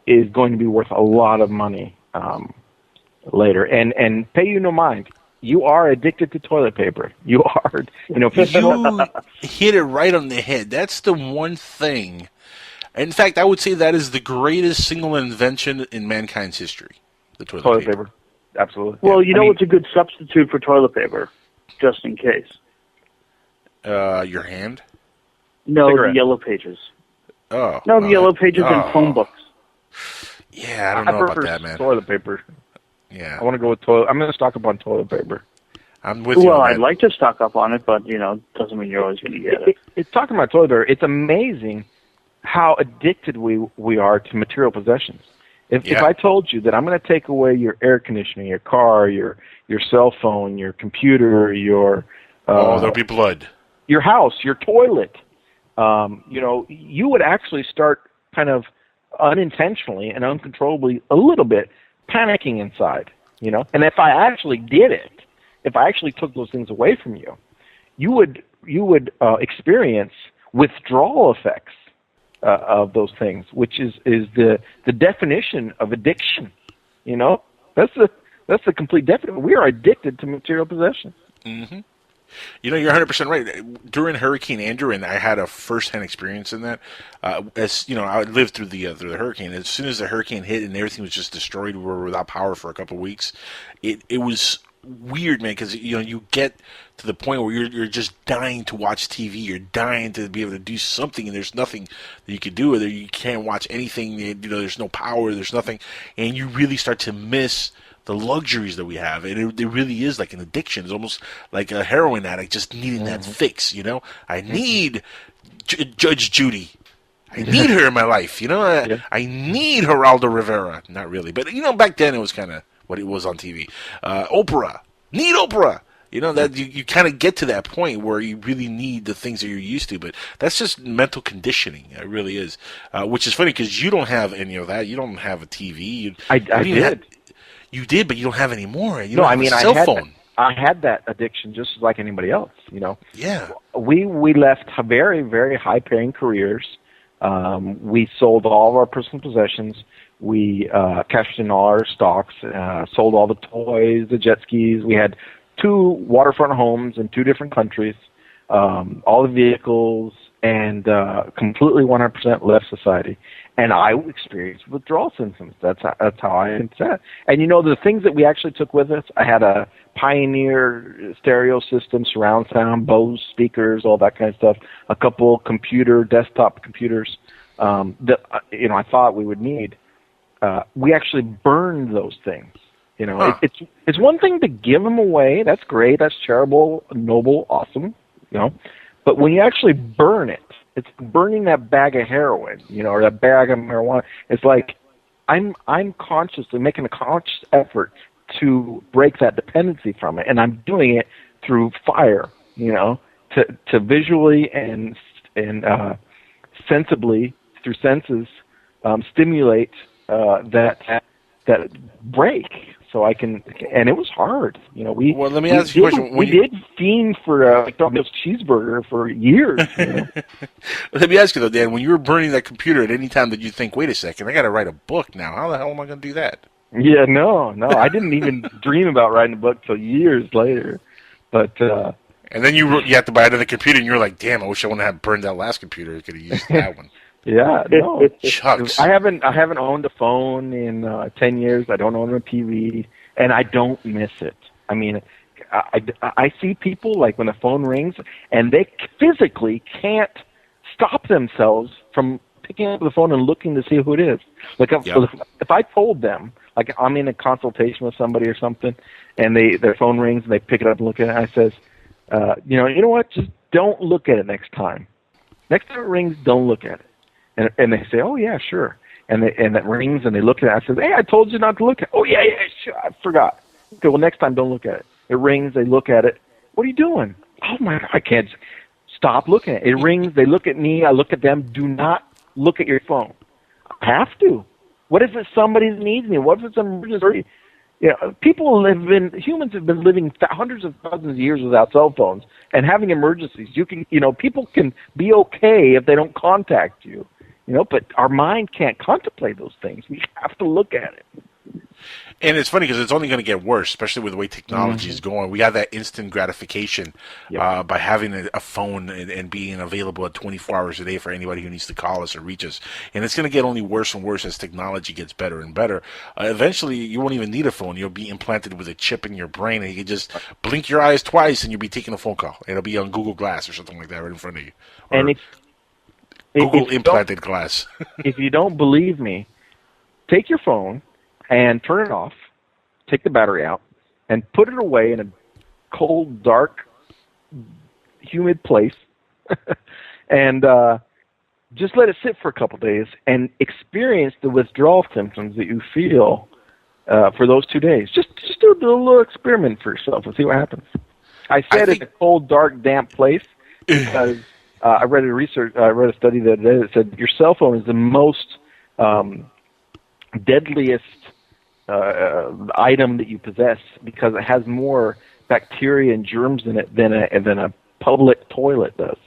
is going to be worth a lot of money later. And pay you no mind. You are addicted to toilet paper. You are. You hit it right on the head. That's the one thing. In fact, I would say that is the greatest single invention in mankind's history. The toilet paper. absolutely. Well, what's a good substitute for toilet paper, just in case? Your hand? No, Cigarette. the Yellow Pages. Oh. No, the Yellow Pages and phone books. Yeah, I don't know about that, man. Toilet paper. Yeah. I want to go with toilet. I'm going to stock up on toilet paper. I'm with you. Well, I'd like to stock up on it, but, doesn't mean you're always going to get it. It's talking about toilet paper. It's amazing how addicted we are to material possessions. If I told you that I'm going to take away your air conditioning, your car, your cell phone, your computer, your there'll be blood. Your house, your toilet, you would actually start kind of unintentionally and uncontrollably a little bit panicking inside, And if I actually did it, if I actually took those things away from you, you would experience withdrawal effects of those things, which is the definition of addiction. That's the complete definition. We are addicted to material possessions. Mm-hmm. You're 100% right. During Hurricane Andrew, and I had a first-hand experience in that. As I lived through the hurricane. As soon as the hurricane hit and everything was just destroyed, we were without power for a couple of weeks. It was weird, man, because you get to the point where you're just dying to watch TV. You're dying to be able to do something, and there's nothing that you can do. Or you can't watch anything. There's no power. There's nothing, and you really start to miss the luxuries that we have. And it really is like an addiction. It's almost like a heroin addict just needing that fix. I need Judge Judy. I need her in my life. I need Geraldo Rivera. Not really, but back then it was kind of what it was on TV. Oprah. Need Oprah. That you kind of get to that point where you really need the things that you're used to, but that's just mental conditioning. It really is, which is funny because you don't have any of that. You don't have a TV. I did. You did, but you don't have any more. You no, don't have a cell phone. I had that addiction just like anybody else. Yeah. We left very, very high-paying careers. We sold all of our personal possessions. We cashed in all our stocks, sold all the toys, the jet skis. We had 2 waterfront homes in 2 different countries, all the vehicles, and completely 100% left society. And I experienced withdrawal symptoms. That's how I said. And the things that we actually took with us, I had a Pioneer stereo system, surround sound, Bose speakers, all that kind of stuff. A couple desktop computers that I thought we would need. We actually burned those things. It's one thing to give them away. That's great. That's charitable, noble, awesome. But when you actually burn it, it's burning that bag of heroin, or that bag of marijuana. It's like I'm consciously making a conscious effort to break that dependency from it, and I'm doing it through fire, to visually and sensibly through senses stimulate that break. So I can, and it was hard. Well, let me ask you a question. We did fiend for McDonald's cheeseburger for years. Let me ask you though, Dan. When you were burning that computer, at any time did you think, "Wait a second, I got to write a book now? How the hell am I going to do that?" Yeah, no, I didn't even dream about writing a book till years later. But and then you have to buy another computer, and you're like, "Damn, I wish I wouldn't have burned that last computer. I could have used that one." Yeah, no. Shucks. I haven't owned a phone in 10 years. I don't own a TV, and I don't miss it. I mean, I see people like when the phone rings, and they physically can't stop themselves from picking up the phone and looking to see who it is. Like if I told them, like I'm in a consultation with somebody or something, and their phone rings and they pick it up and look at it, and I says, you know what? Just don't look at it next time. Next time it rings, don't look at it. And they say, oh, yeah, sure. And it rings, and they look at it. I say, hey, I told you not to look at it. Oh, yeah, sure, I forgot. Okay, well, next time, don't look at it. It rings, they look at it. What are you doing? Oh, my God, I can't stop looking at it. It rings, they look at me, I look at them. Do not look at your phone. I have to. What if it's somebody that needs me? What if it's an emergency? Humans have been living hundreds of thousands of years without cell phones and having emergencies. People can be okay if they don't contact you. But our mind can't contemplate those things. We have to look at it. And it's funny because it's only going to get worse, especially with the way technology is going. We have that instant gratification by having a phone and being available at 24 hours a day for anybody who needs to call us or reach us. And it's going to get only worse and worse as technology gets better and better. Eventually, you won't even need a phone. You'll be implanted with a chip in your brain, and you can just blink your eyes twice, and you'll be taking a phone call. It'll be on Google Glass or something like that right in front of you. Or and Google implanted glass. If you don't believe me, take your phone and turn it off, take the battery out, and put it away in a cold, dark, humid place, and just let it sit for a couple days and experience the withdrawal symptoms that you feel for those 2 days. Just do a little experiment for yourself and see what happens. I said it's a cold, dark, damp place because I read a study the other day that said your cell phone is the most deadliest item that you possess because it has more bacteria and germs in it than a public toilet does.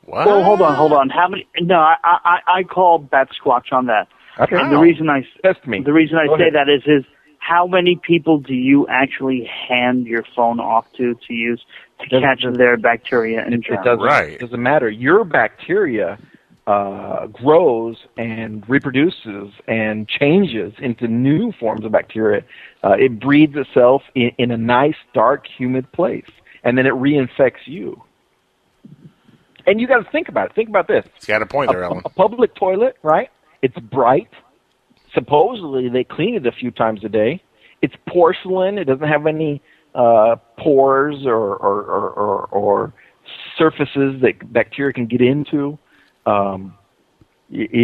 What? Well, hold on. How many? No, I call bat squatch on that. Okay. And the reason I Test me. The reason I Go say ahead. that is how many people do you actually hand your phone off to use to catch their bacteria and germs? It doesn't matter. Your bacteria grows and reproduces and changes into new forms of bacteria. It breeds itself in a nice, dark, humid place, and then it reinfects you. And you got to think about it. Think about this. It's got a point there, Ellen. A public toilet, right? It's bright. Supposedly, they clean it a few times a day. It's porcelain. It doesn't have any pores or surfaces that bacteria can get into. And we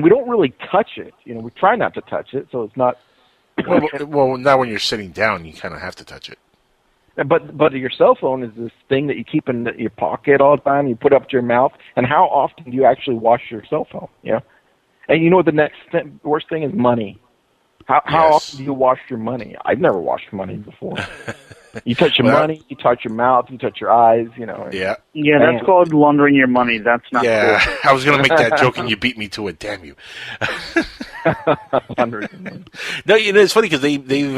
don't really touch it. We try not to touch it, so it's not. Well, not when you're sitting down. You kind of have to touch it. But your cell phone is this thing that you keep in your pocket all the time. You put up to your mouth. And how often do you actually wash your cell phone? And you know what the worst thing is? Money. How often do you wash your money? I've never washed money before. You touch your money, you touch your mouth, you touch your eyes, Yeah. Yeah, that's called laundering your money. That's not cool. I was going to make that joke and you beat me to it. Damn you. No, it's funny because they've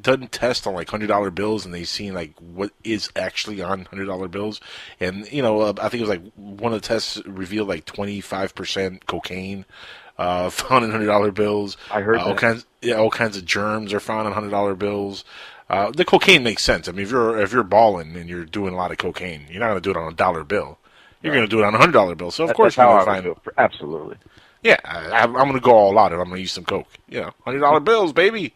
done tests on like $100 bills and they've seen like what is actually on $100 bills. And, I think it was like one of the tests revealed like 25% cocaine. Found in $100 bills. I heard that. All kinds of germs are found in $100 bills. The cocaine makes sense. I mean, if you're balling and you're doing a lot of cocaine, you're not going to do it on a dollar bill. You're going to do it on a $100 bill. So of course you're going to find it. Absolutely. Yeah, I'm going to go all out and I'm going to use some coke. $100 bills, baby.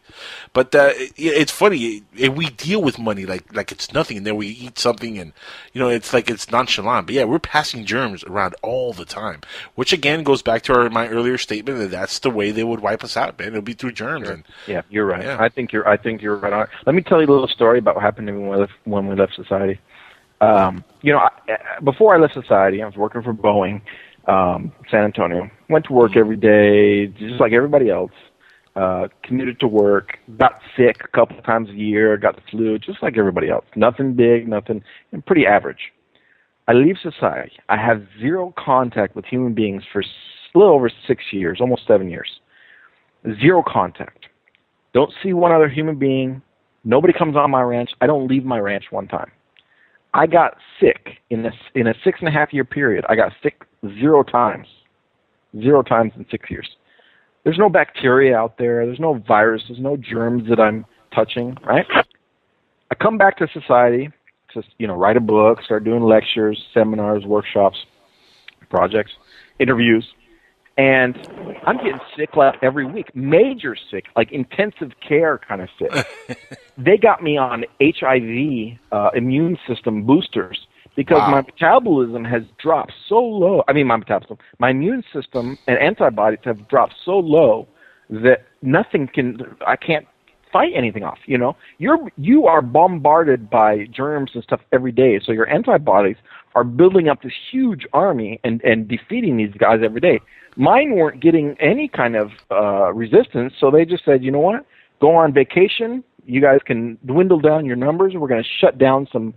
But it's funny. We deal with money like it's nothing, and then we eat something, and it's like it's nonchalant. But yeah, we're passing germs around all the time, which again goes back to my earlier statement that that's the way they would wipe us out, man. It'll be through germs. Sure. And yeah, you're right. Yeah. I think you're right on. Let me tell you a little story about what happened to me when we left society. Before I left society, I was working for Boeing. San Antonio. Went to work every day, just like everybody else. Commuted to work. Got sick a couple of times a year. Got the flu, just like everybody else. Nothing big, nothing, and pretty average. I leave society. I have zero contact with human beings for a little over 6 years, almost 7 years. Zero contact. Don't see one other human being. Nobody comes on my ranch. I don't leave my ranch one time. I got sick in a 6.5 year period. I got sick 0 times. 0 times in 6 years. There's no bacteria out there. There's no viruses, no germs that I'm touching, right? I come back to society, just, write a book, start doing lectures, seminars, workshops, projects, interviews, and I'm getting sick like every week, major sick, like intensive care kind of sick. They got me on HIV immune system boosters because my metabolism has dropped so low. I mean, my immune system and antibodies have dropped so low that I can't fight anything off. You are bombarded by germs and stuff every day, so your antibodies are building up this huge army and defeating these guys every day. Mine weren't getting any kind of resistance, so they just said, you know what, go on vacation. You guys can dwindle down your numbers. We're going to shut down some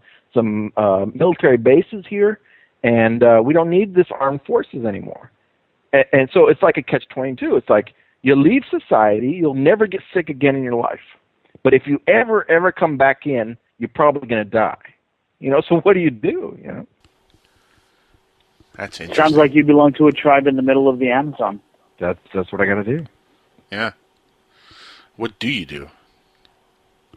military bases here, and we don't need this armed forces anymore. And so it's like a catch-22. It's like, You leave society, you'll never get sick again in your life. But if you ever come back in, you're probably going to die. So what do you do, That's interesting. Sounds like you belong to a tribe in the middle of the Amazon. That's what I got to do. Yeah. What do you do?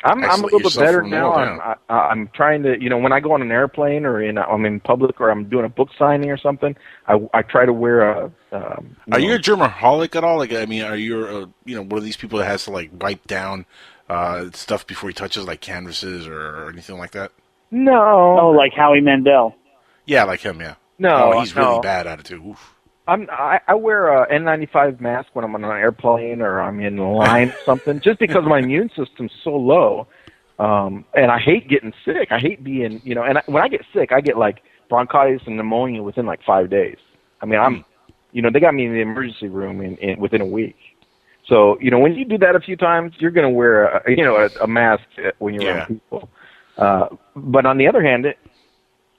I'm a little bit better now. I'm trying to, when I go on an airplane or I'm in public or I'm doing a book signing or something, I try to wear a. Are you a germaholic at all? Are you one of these people that has to wipe down stuff before he touches canvases or anything like that? No. Oh, like Howie Mandel. Yeah, like him. Yeah. No, he's really bad at it too. Oof. I wear a N95 mask when I'm on an airplane or I'm in line or something, just because my immune system's so low. And I hate getting sick. I hate being, and when I get sick, I get bronchitis and pneumonia within 5 days. they got me in the emergency room within a week. So, when you do that a few times, you're going to wear a mask when you're around people. But on the other hand,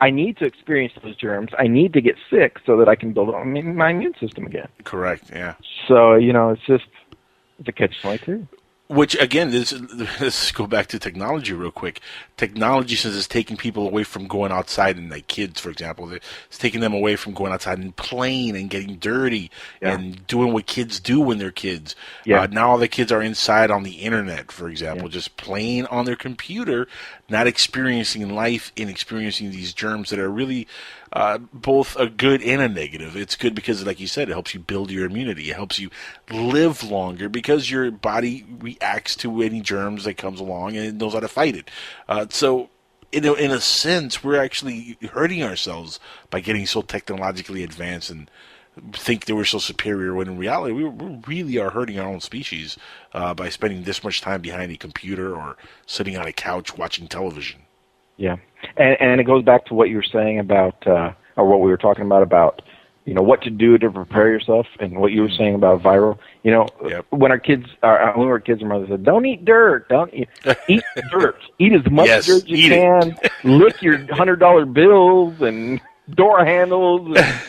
I need to experience those germs. I need to get sick so that I can build up my immune system again. Correct, yeah. So, it's a catch-22. Which, again, let's go back to technology real quick. Technology, since it's taking people away from going outside, and kids, for example, it's taking them away from going outside and playing and getting dirty and doing what kids do when they're kids. Yeah. Now all the kids are inside on the internet, for example, just playing on their computer, not experiencing life and experiencing these germs that are really both a good and a negative. It's good because, like you said, it helps you build your immunity. It helps you live longer because your body reacts to any germs that comes along and it knows how to fight it. So, in a sense, we're actually hurting ourselves by getting so technologically advanced and think that we're so superior, when in reality we really are hurting our own species by spending this much time behind a computer or sitting on a couch watching television. Yeah, and it goes back to what you were saying about, or what we were talking about, what to do to prepare yourself, and what you were saying about viral. When we were kids, our mother said, "Don't eat dirt. Don't eat dirt. Eat as much dirt as you can. Lick your $100 bills and door handles. And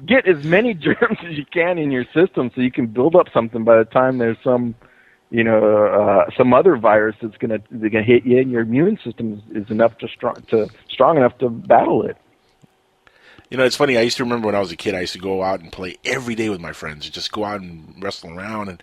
get as many germs as you can in your system, so you can build up something by the time there's some." Some other virus that's gonna hit you, and your immune system is strong enough to battle it. It's funny. I used to remember when I was a kid, I used to go out and play every day with my friends. Just go out and wrestle around and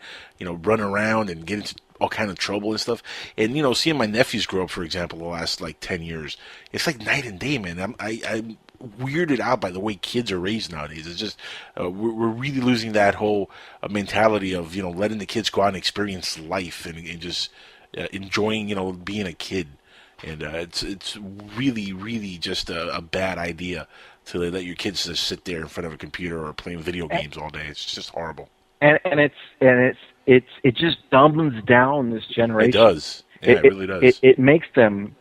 run around and get into all kind of trouble and stuff. And seeing my nephews grow up, for example, the last 10 years, it's like night and day, man. I'm weirded out by the way kids are raised nowadays. It's just we're really losing that whole mentality of letting the kids go out and experience life and just enjoying being a kid. And it's really, really just a bad idea to let your kids just sit there in front of a computer or playing video games all day. It's just horrible. And it just dumbles down this generation. It does. Yeah, it really does. It makes them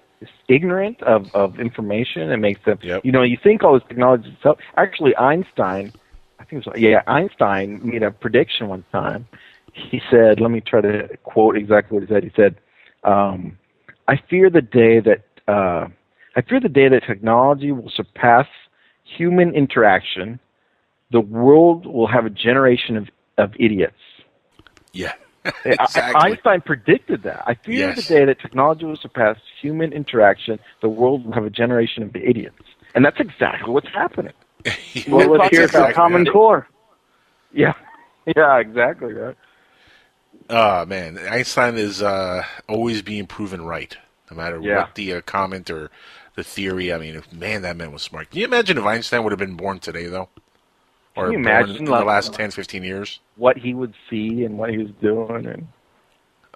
ignorant of information. It makes them, Yep. You think all this technology itself. Actually, Einstein made a prediction one time. He said, let me try to quote exactly what he said. He said, I fear the day that technology will surpass human interaction. The world will have a generation of idiots. Yeah. Exactly. Einstein predicted that. I fear the day that technology will surpass human interaction, the world will have a generation of idiots. And that's exactly what's happening. Well, let's hear from Common Core. Yeah. Yeah, exactly, right. Man, Einstein is always being proven right, no matter what the comment or the theory. I mean, man, that man was smart. Can you imagine if Einstein would have been born today, though? Or Can you born imagine in the last 10, 15 years? What he would see and what he was doing. And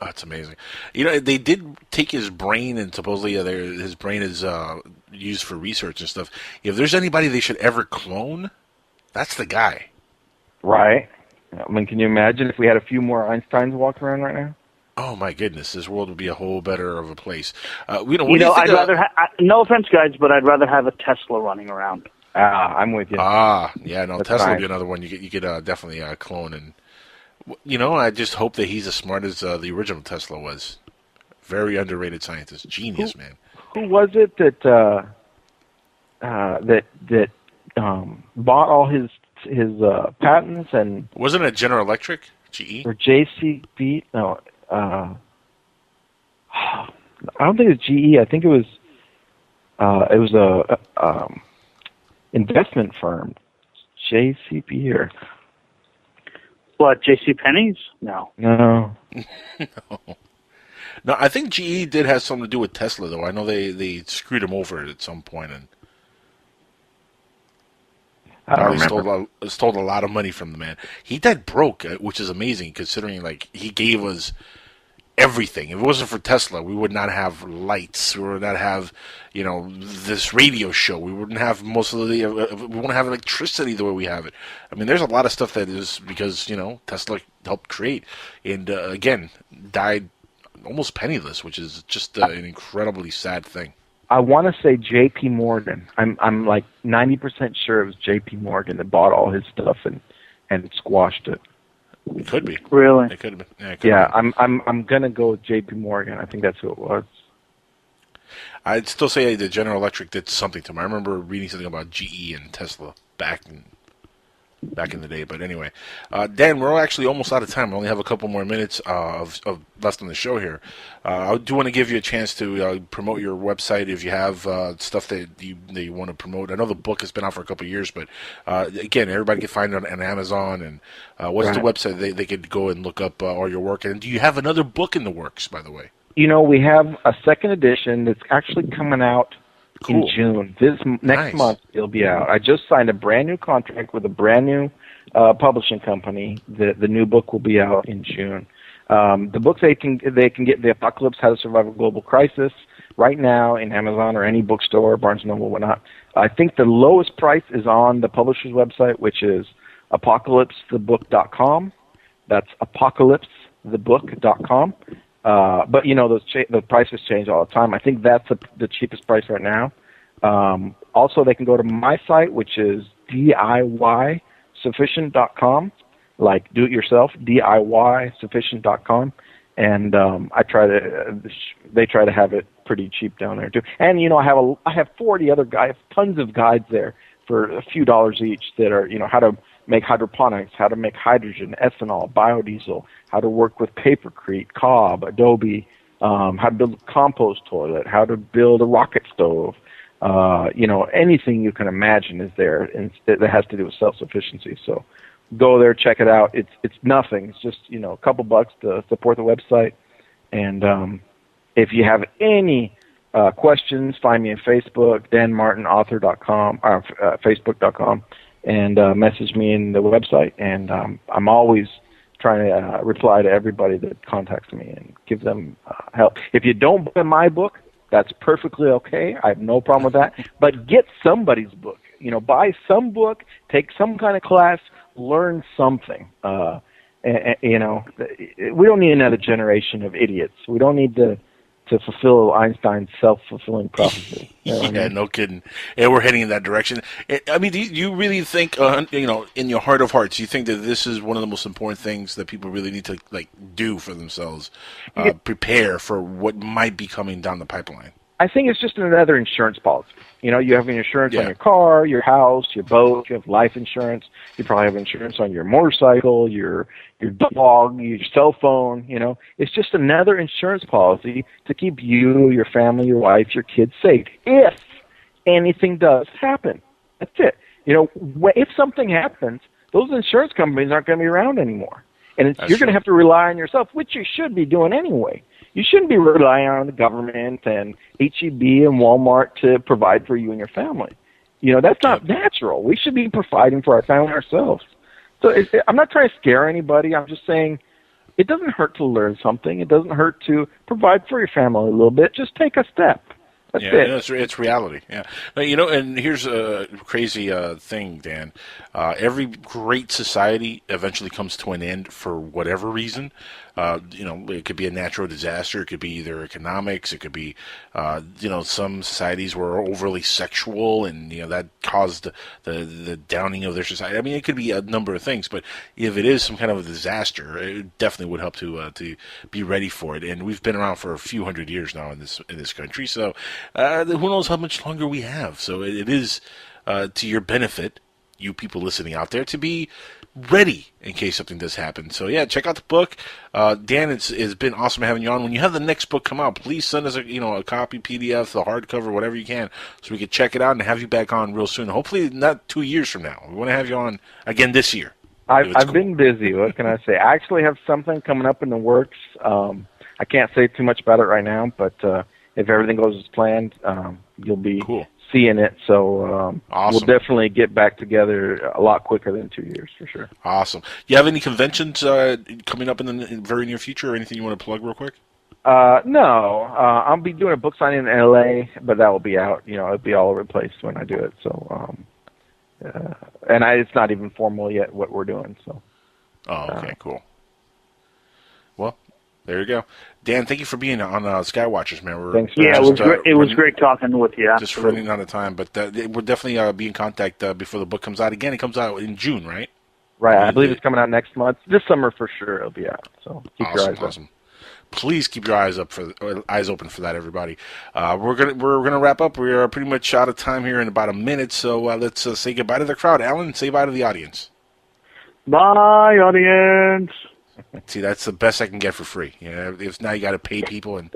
oh, it's amazing. They did take his brain, and supposedly his brain is used for research and stuff. If there's anybody they should ever clone, that's the guy. Right. I mean, can you imagine if we had a few more Einsteins walking around right now? Oh, my goodness. This world would be a whole better of a place. I'd rather no offense, guys, but I'd rather have a Tesla running around. I'm with you. Yeah, no, That's Tesla nice. would be another one you could definitely clone. And, I just hope that he's as smart as the original Tesla was. Very underrated scientist. Genius, man. Who was it that bought all his patents? And wasn't it General Electric? GE? Or JCB? No. I don't think it was GE. I think it was a investment firm. JCB or what? J.C. Penney's? No. No. No, I think GE did have something to do with Tesla, though. I know they screwed him over at some point, and I don't remember. stole a lot of money from the man. He died broke, which is amazing considering like he gave us everything. If it wasn't for Tesla, we would not have lights. We would not have, this radio show. We wouldn't have we wouldn't have electricity the way we have it. I mean, there's a lot of stuff that is because Tesla helped create, and again, died almost penniless, which is just an incredibly sad thing. I want to say J.P. Morgan. I'm like 90% sure it was J.P. Morgan that bought all his stuff and squashed it. It could be. Really? It could have been. Yeah, I'm gonna go with J.P. Morgan. I think that's who it was. I'd still say the General Electric did something to him. I remember reading something about GE and Tesla back in the day. But anyway, Dan, we're actually almost out of time. We only have a couple more minutes of left on the show here. I do want to give you a chance to promote your website if you have stuff that you want to promote. I know the book has been out for a couple of years, but again, everybody can find it on Amazon. And what's the website they could go and look up all your work? And do you have another book in the works, by the way? We have a second edition that's actually coming out in June. Next month it'll be out. I just signed a brand new contract with a brand new publishing company. The new book will be out in June. The books they can get: The Apocalypse: How to Survive a Global Crisis, right now in Amazon or any bookstore, Barnes & Noble, whatnot. I think the lowest price is on the publisher's website, which is apocalypsethebook.com. That's apocalypsethebook.com. But the prices change all the time. I think that's the cheapest price right now. Also, they can go to my site, which is DIYsufficient.com, like do it yourself, DIYsufficient.com, and they try to have it pretty cheap down there too. And I have 40 other guys, tons of guides there for a few dollars each that are how to make hydroponics, how to make hydrogen, ethanol, biodiesel, how to work with papercrete, cob, adobe, how to build a compost toilet, how to build a rocket stove. Anything you can imagine is there, and that has to do with self-sufficiency. So go there, check it out. It's nothing. It's just a couple bucks to support the website. And if you have any questions, find me on Facebook, danmartinauthor.com, facebook.com. And message me in the website, and I'm always trying to reply to everybody that contacts me and give them help. If you don't buy my book, that's perfectly okay. I have no problem with that. But get somebody's book. Buy some book, take some kind of class, learn something. We don't need another generation of idiots. We don't need to fulfill Einstein's self-fulfilling prophecy. No kidding. And we're heading in that direction. I mean, do you really think, in your heart of hearts, do you think that this is one of the most important things that people really need to do for themselves, prepare for what might be coming down the pipeline? I think it's just another insurance policy. You have an insurance on your car, your house, your boat. You have life insurance. You probably have insurance on your motorcycle, your dog, your cell phone. It's just another insurance policy to keep you, your family, your wife, your kids safe if anything does happen. That's it. If something happens, those insurance companies aren't going to be around anymore, and you're going to have to rely on yourself, which you should be doing anyway. You shouldn't be relying on the government and H-E-B and Walmart to provide for you and your family. That's not natural. We should be providing for our family ourselves. So I'm not trying to scare anybody. I'm just saying it doesn't hurt to learn something. It doesn't hurt to provide for your family a little bit. Just take a step. That's it. It's reality. Yeah. And here's a crazy thing, Dan. Every great society eventually comes to an end for whatever reason. It could be a natural disaster. It could be either economics. It could be, some societies were overly sexual, and that caused the downing of their society. I mean, it could be a number of things. But if it is some kind of a disaster, it definitely would help to be ready for it. And we've been around for a few hundred years now in this country. So who knows how much longer we have? So it is to your benefit, you people listening out there, to be ready in case something does happen. So yeah, check out the book. Dan, it's been awesome having you on. When you have the next book come out, please send us a copy, PDF, the hardcover, whatever you can, so we can check it out and have you back on real soon. Hopefully not 2 years from now. We want to have you on again this year. I've been busy. What can I say? I actually have something coming up in the works. I can't say too much about it right now, but if everything goes as planned, you'll be seeing it. So awesome. We'll definitely get back together a lot quicker than 2 years for sure. Awesome. You have any conventions coming up in the very near future, or anything you want to plug real quick? No. I'll be doing a book signing in LA, but that will be out. It'll be all over the place when I do it. So. And it's not even formal yet what we're doing. So. Oh, okay, cool. Well, there you go, Dan. Thank you for being on Skywatchers, man. Thanks. It was great. It was great talking with you. Just running out of time, but we'll definitely be in contact before the book comes out. Again, it comes out in June, right? Right. I believe it's coming out next month. This summer for sure it'll be out. So keep your eyes open. Please keep your eyes open for that, everybody. We're gonna wrap up. We are pretty much out of time here in about a minute, so let's say goodbye to the crowd. Alan, say bye to the audience. Bye, audience. See, that's the best I can get for free. If now you got to pay people and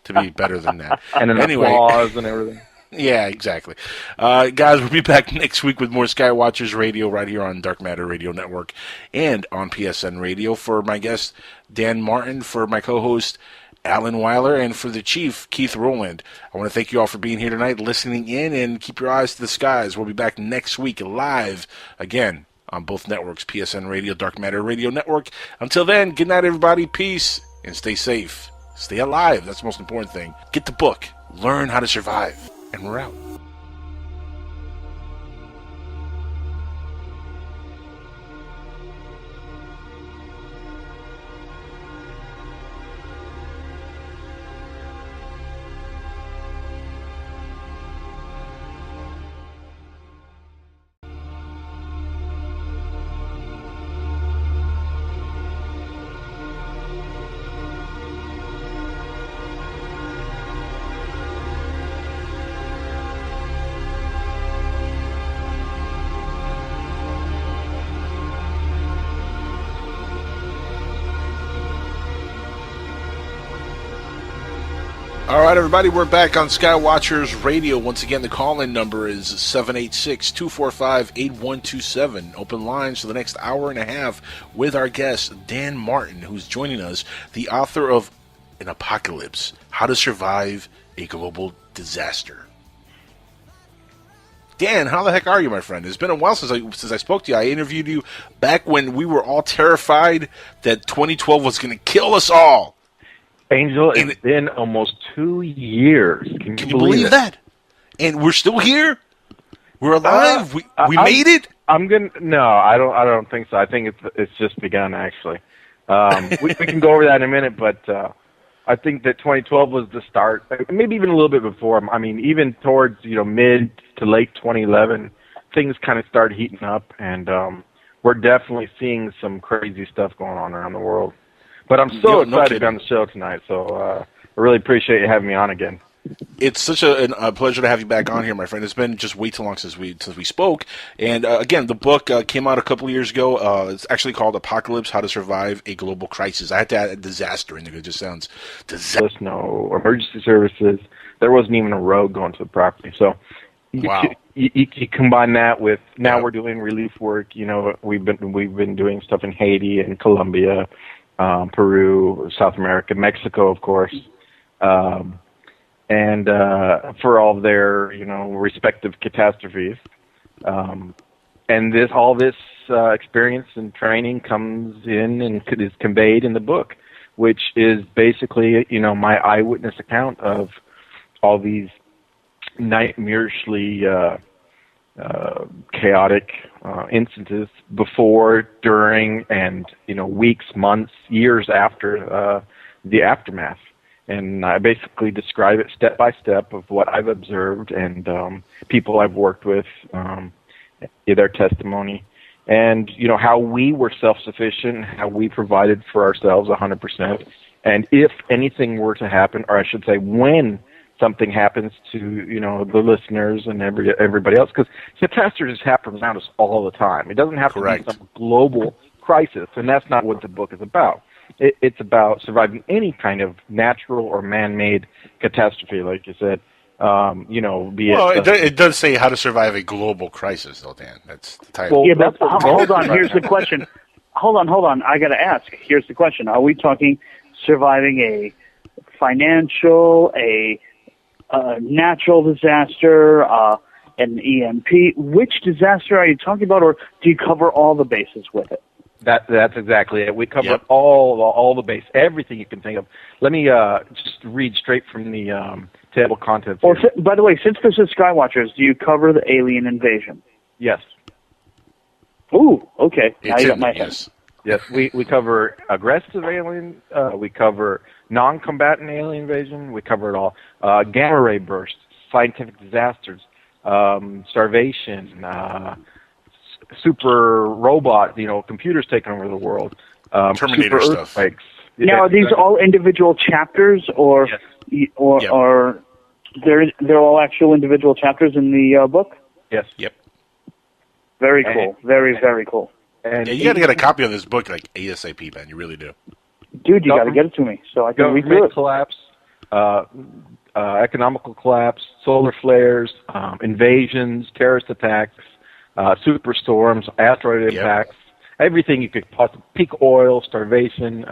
to be better than that. And an applause and everything. Yeah, exactly. Guys, we'll be back next week with more Skywatchers Radio right here on Dark Matter Radio Network and on PSN Radio. For my guest, Dan Martin, for my co-host, Alan Weiler, and for the chief, Keith Rowland. I want to thank you all for being here tonight, listening in, and keep your eyes to the skies. We'll be back next week live again on both networks, PSN Radio, Dark Matter Radio Network. Until then, good night, everybody. Peace, and stay safe. Stay alive. That's the most important thing. Get the book. Learn how to survive. And we're out. All right, everybody, we're back on Skywatchers Radio. Once again, the call-in number is 786-245-8127. Open lines for the next hour and a half with our guest, Dan Martin, who's joining us, the author of An Apocalypse, How to Survive a Global Disaster. Dan, how the heck are you, my friend? It's been a while since I spoke to you. I interviewed you back when we were all terrified that 2012 was going to kill us all. Angel, it's been almost 2 years. Can you believe that? And we're still here. We're alive. We made it. No, I don't think so. I think it's just begun, actually. We can go over that in a minute, but I think that 2012 was the start. Maybe even a little bit before. I mean, even towards mid to late 2011, things kind of started heating up, and we're definitely seeing some crazy stuff going on around the world. But I'm so excited to be on the show tonight, so I really appreciate you having me on again. It's such a pleasure to have you back on here, my friend. It's been just way too long since we spoke. And again, the book came out a couple of years ago. It's actually called Apocalypse: How to Survive a Global Crisis. I had to add a disaster in there. It just sounds disaster. No emergency services. There wasn't even a road going to the property. So wow. You combine that with now we're doing relief work. We've been doing stuff in Haiti and Colombia. Peru, South America, Mexico, of course, and for all of their, respective catastrophes. And all this experience and training comes in and is conveyed in the book, which is basically, my eyewitness account of all these nightmarishly chaotic instances before, during, and weeks, months, years after the aftermath. And I basically describe it step by step of what I've observed and people I've worked with, their testimony, and how we were self-sufficient, how we provided for ourselves 100%. And if anything were to happen, or I should say when something happens to the listeners and everybody else, because catastrophes happen around us all the time. It doesn't have to be some global crisis, and that's not what the book is about. It's about surviving any kind of natural or man-made catastrophe, like you said. It does say how to survive a global crisis, though, Dan. That's the title. Well, but hold on. Here's the question. Hold on. I got to ask. Here's the question. Are we talking surviving a financial, a natural disaster, an EMP? Which disaster are you talking about, or do you cover all the bases with it? That's exactly it. We cover all the base, everything you can think of. Let me just read straight from the table of contents. By the way, since this is Skywatchers, do you cover the alien invasion? Yes. Ooh, okay. Now you got my head. Yes, we cover aggressive alien. We cover non-combatant alien invasion. We cover it all. Gamma ray bursts, scientific disasters, starvation, super robot, computers taking over the world. Terminator super stuff. Earthquakes. Now, are these all individual chapters, or they're all actual individual chapters in the book? Yes. Yep. Very cool. Very cool. And you got to get a copy of this book like ASAP, man. You really do. Dude, you got to get it to me so I can read through it. Collapse, economical collapse, solar flares, invasions, terrorist attacks, superstorms, asteroid impacts, everything you could possibly, peak oil, starvation,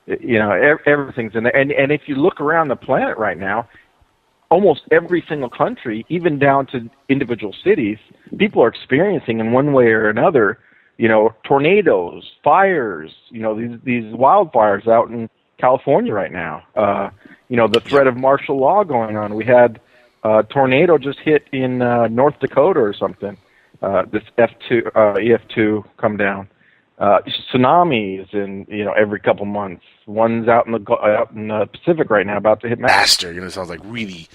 everything's in there. And if you look around the planet right now, almost every single country, even down to individual cities, people are experiencing in one way or another, tornadoes, fires, these wildfires out in California right now. The threat of martial law going on. We had a tornado just hit in North Dakota or something. This EF2 come down. Tsunamis in every couple months. One's out in the Pacific right now, about to hit Master. It sounds like really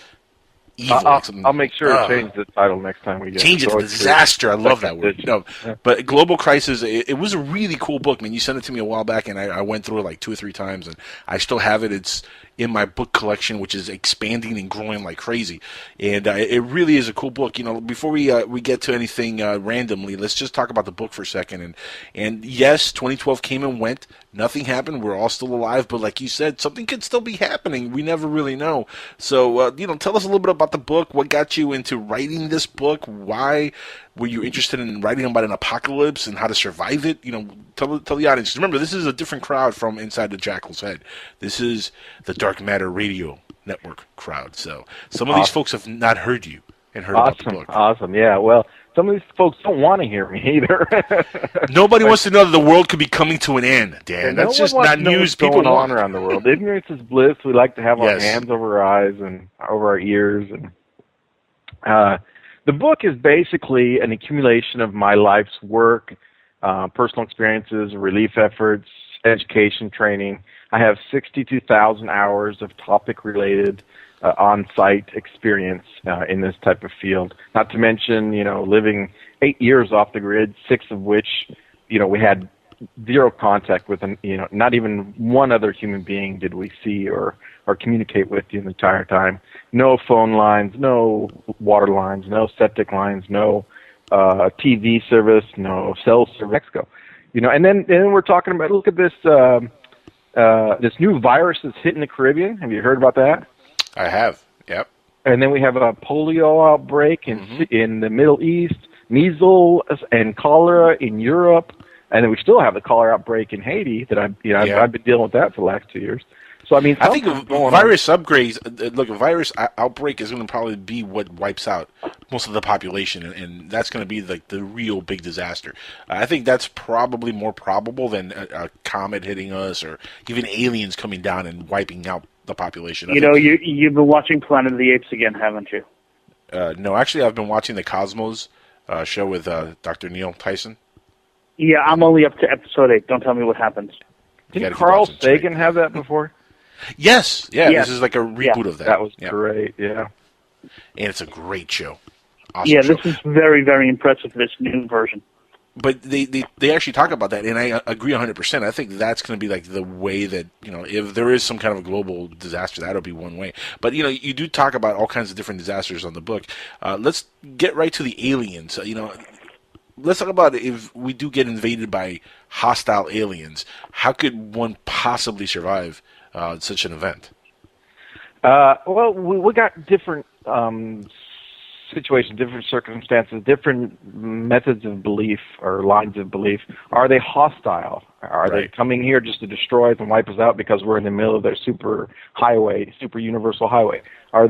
evil. I'll make sure to change the title next time we get change it to disaster. I love that word. But Global Crisis, it was a really cool book, man. You sent it to me a while back, and I went through it like 2 or 3 times, and I still have it. It's in my book collection, which is expanding and growing like crazy. And it really is a cool book. Before we get to anything randomly, let's just talk about the book for a second. And yes, 2012 came and went. Nothing happened. We're all still alive. But like you said, something could still be happening. We never really know. So, tell us a little bit about the book. What got you into writing this book? Why were you interested in writing about an apocalypse and how to survive it? Tell the audience. Remember, this is a different crowd from Inside the Jackal's Head. This is the Dark Matter Radio Network crowd. So some of these folks have not heard you and heard about the book. Awesome. Yeah. Well, some of these folks don't want to hear me either. Nobody wants to know that the world could be coming to an end, Dan. That's just not news people want around the world. Ignorance is bliss. We like to have our hands over our eyes and over our ears. And the book is basically an accumulation of my life's work, personal experiences, relief efforts, education, training. I have 62,000 hours of topic-related on-site experience in this type of field. Not to mention, living 8 years off the grid, 6 of which, we had zero contact with, not even one other human being did we see or communicate with the entire time. No phone lines, no water lines, no septic lines, no TV service, no cell service. Mexico, and then we're talking about, look at this this new virus that's hitting the Caribbean. Have you heard about that? I have. Yep. And then we have a polio outbreak in the Middle East, measles and cholera in Europe, and then we still have the cholera outbreak in Haiti that I've been dealing with that for the last 2 years. So I think virus upgrades. Look, a virus outbreak is going to probably be what wipes out most of the population, and that's going to be like the real big disaster. I think that's probably more probable than a comet hitting us or even aliens coming down and wiping out the population. You've been watching Planet of the Apes again, haven't you? No, actually, I've been watching the Cosmos show with Dr. Neil Tyson. Yeah, I'm only up to episode 8. Don't tell me what happens. Didn't Carl Sagan have that before? Yes. This is like a reboot of that. That was great, yeah. And it's a great show. Awesome show. This is very, very impressive, this new version. But they actually talk about that, and I agree 100%. I think that's going to be like the way that, if there is some kind of a global disaster, that'll be one way. But, you do talk about all kinds of different disasters on the book. Let's get right to the aliens. Let's talk about if we do get invaded by hostile aliens. How could one possibly survive such an event? Well, we got different situations, different circumstances, different methods of belief or lines of belief. Are they hostile? Are they coming here just to destroy us and wipe us out because we're in the middle of their super universal highway? Are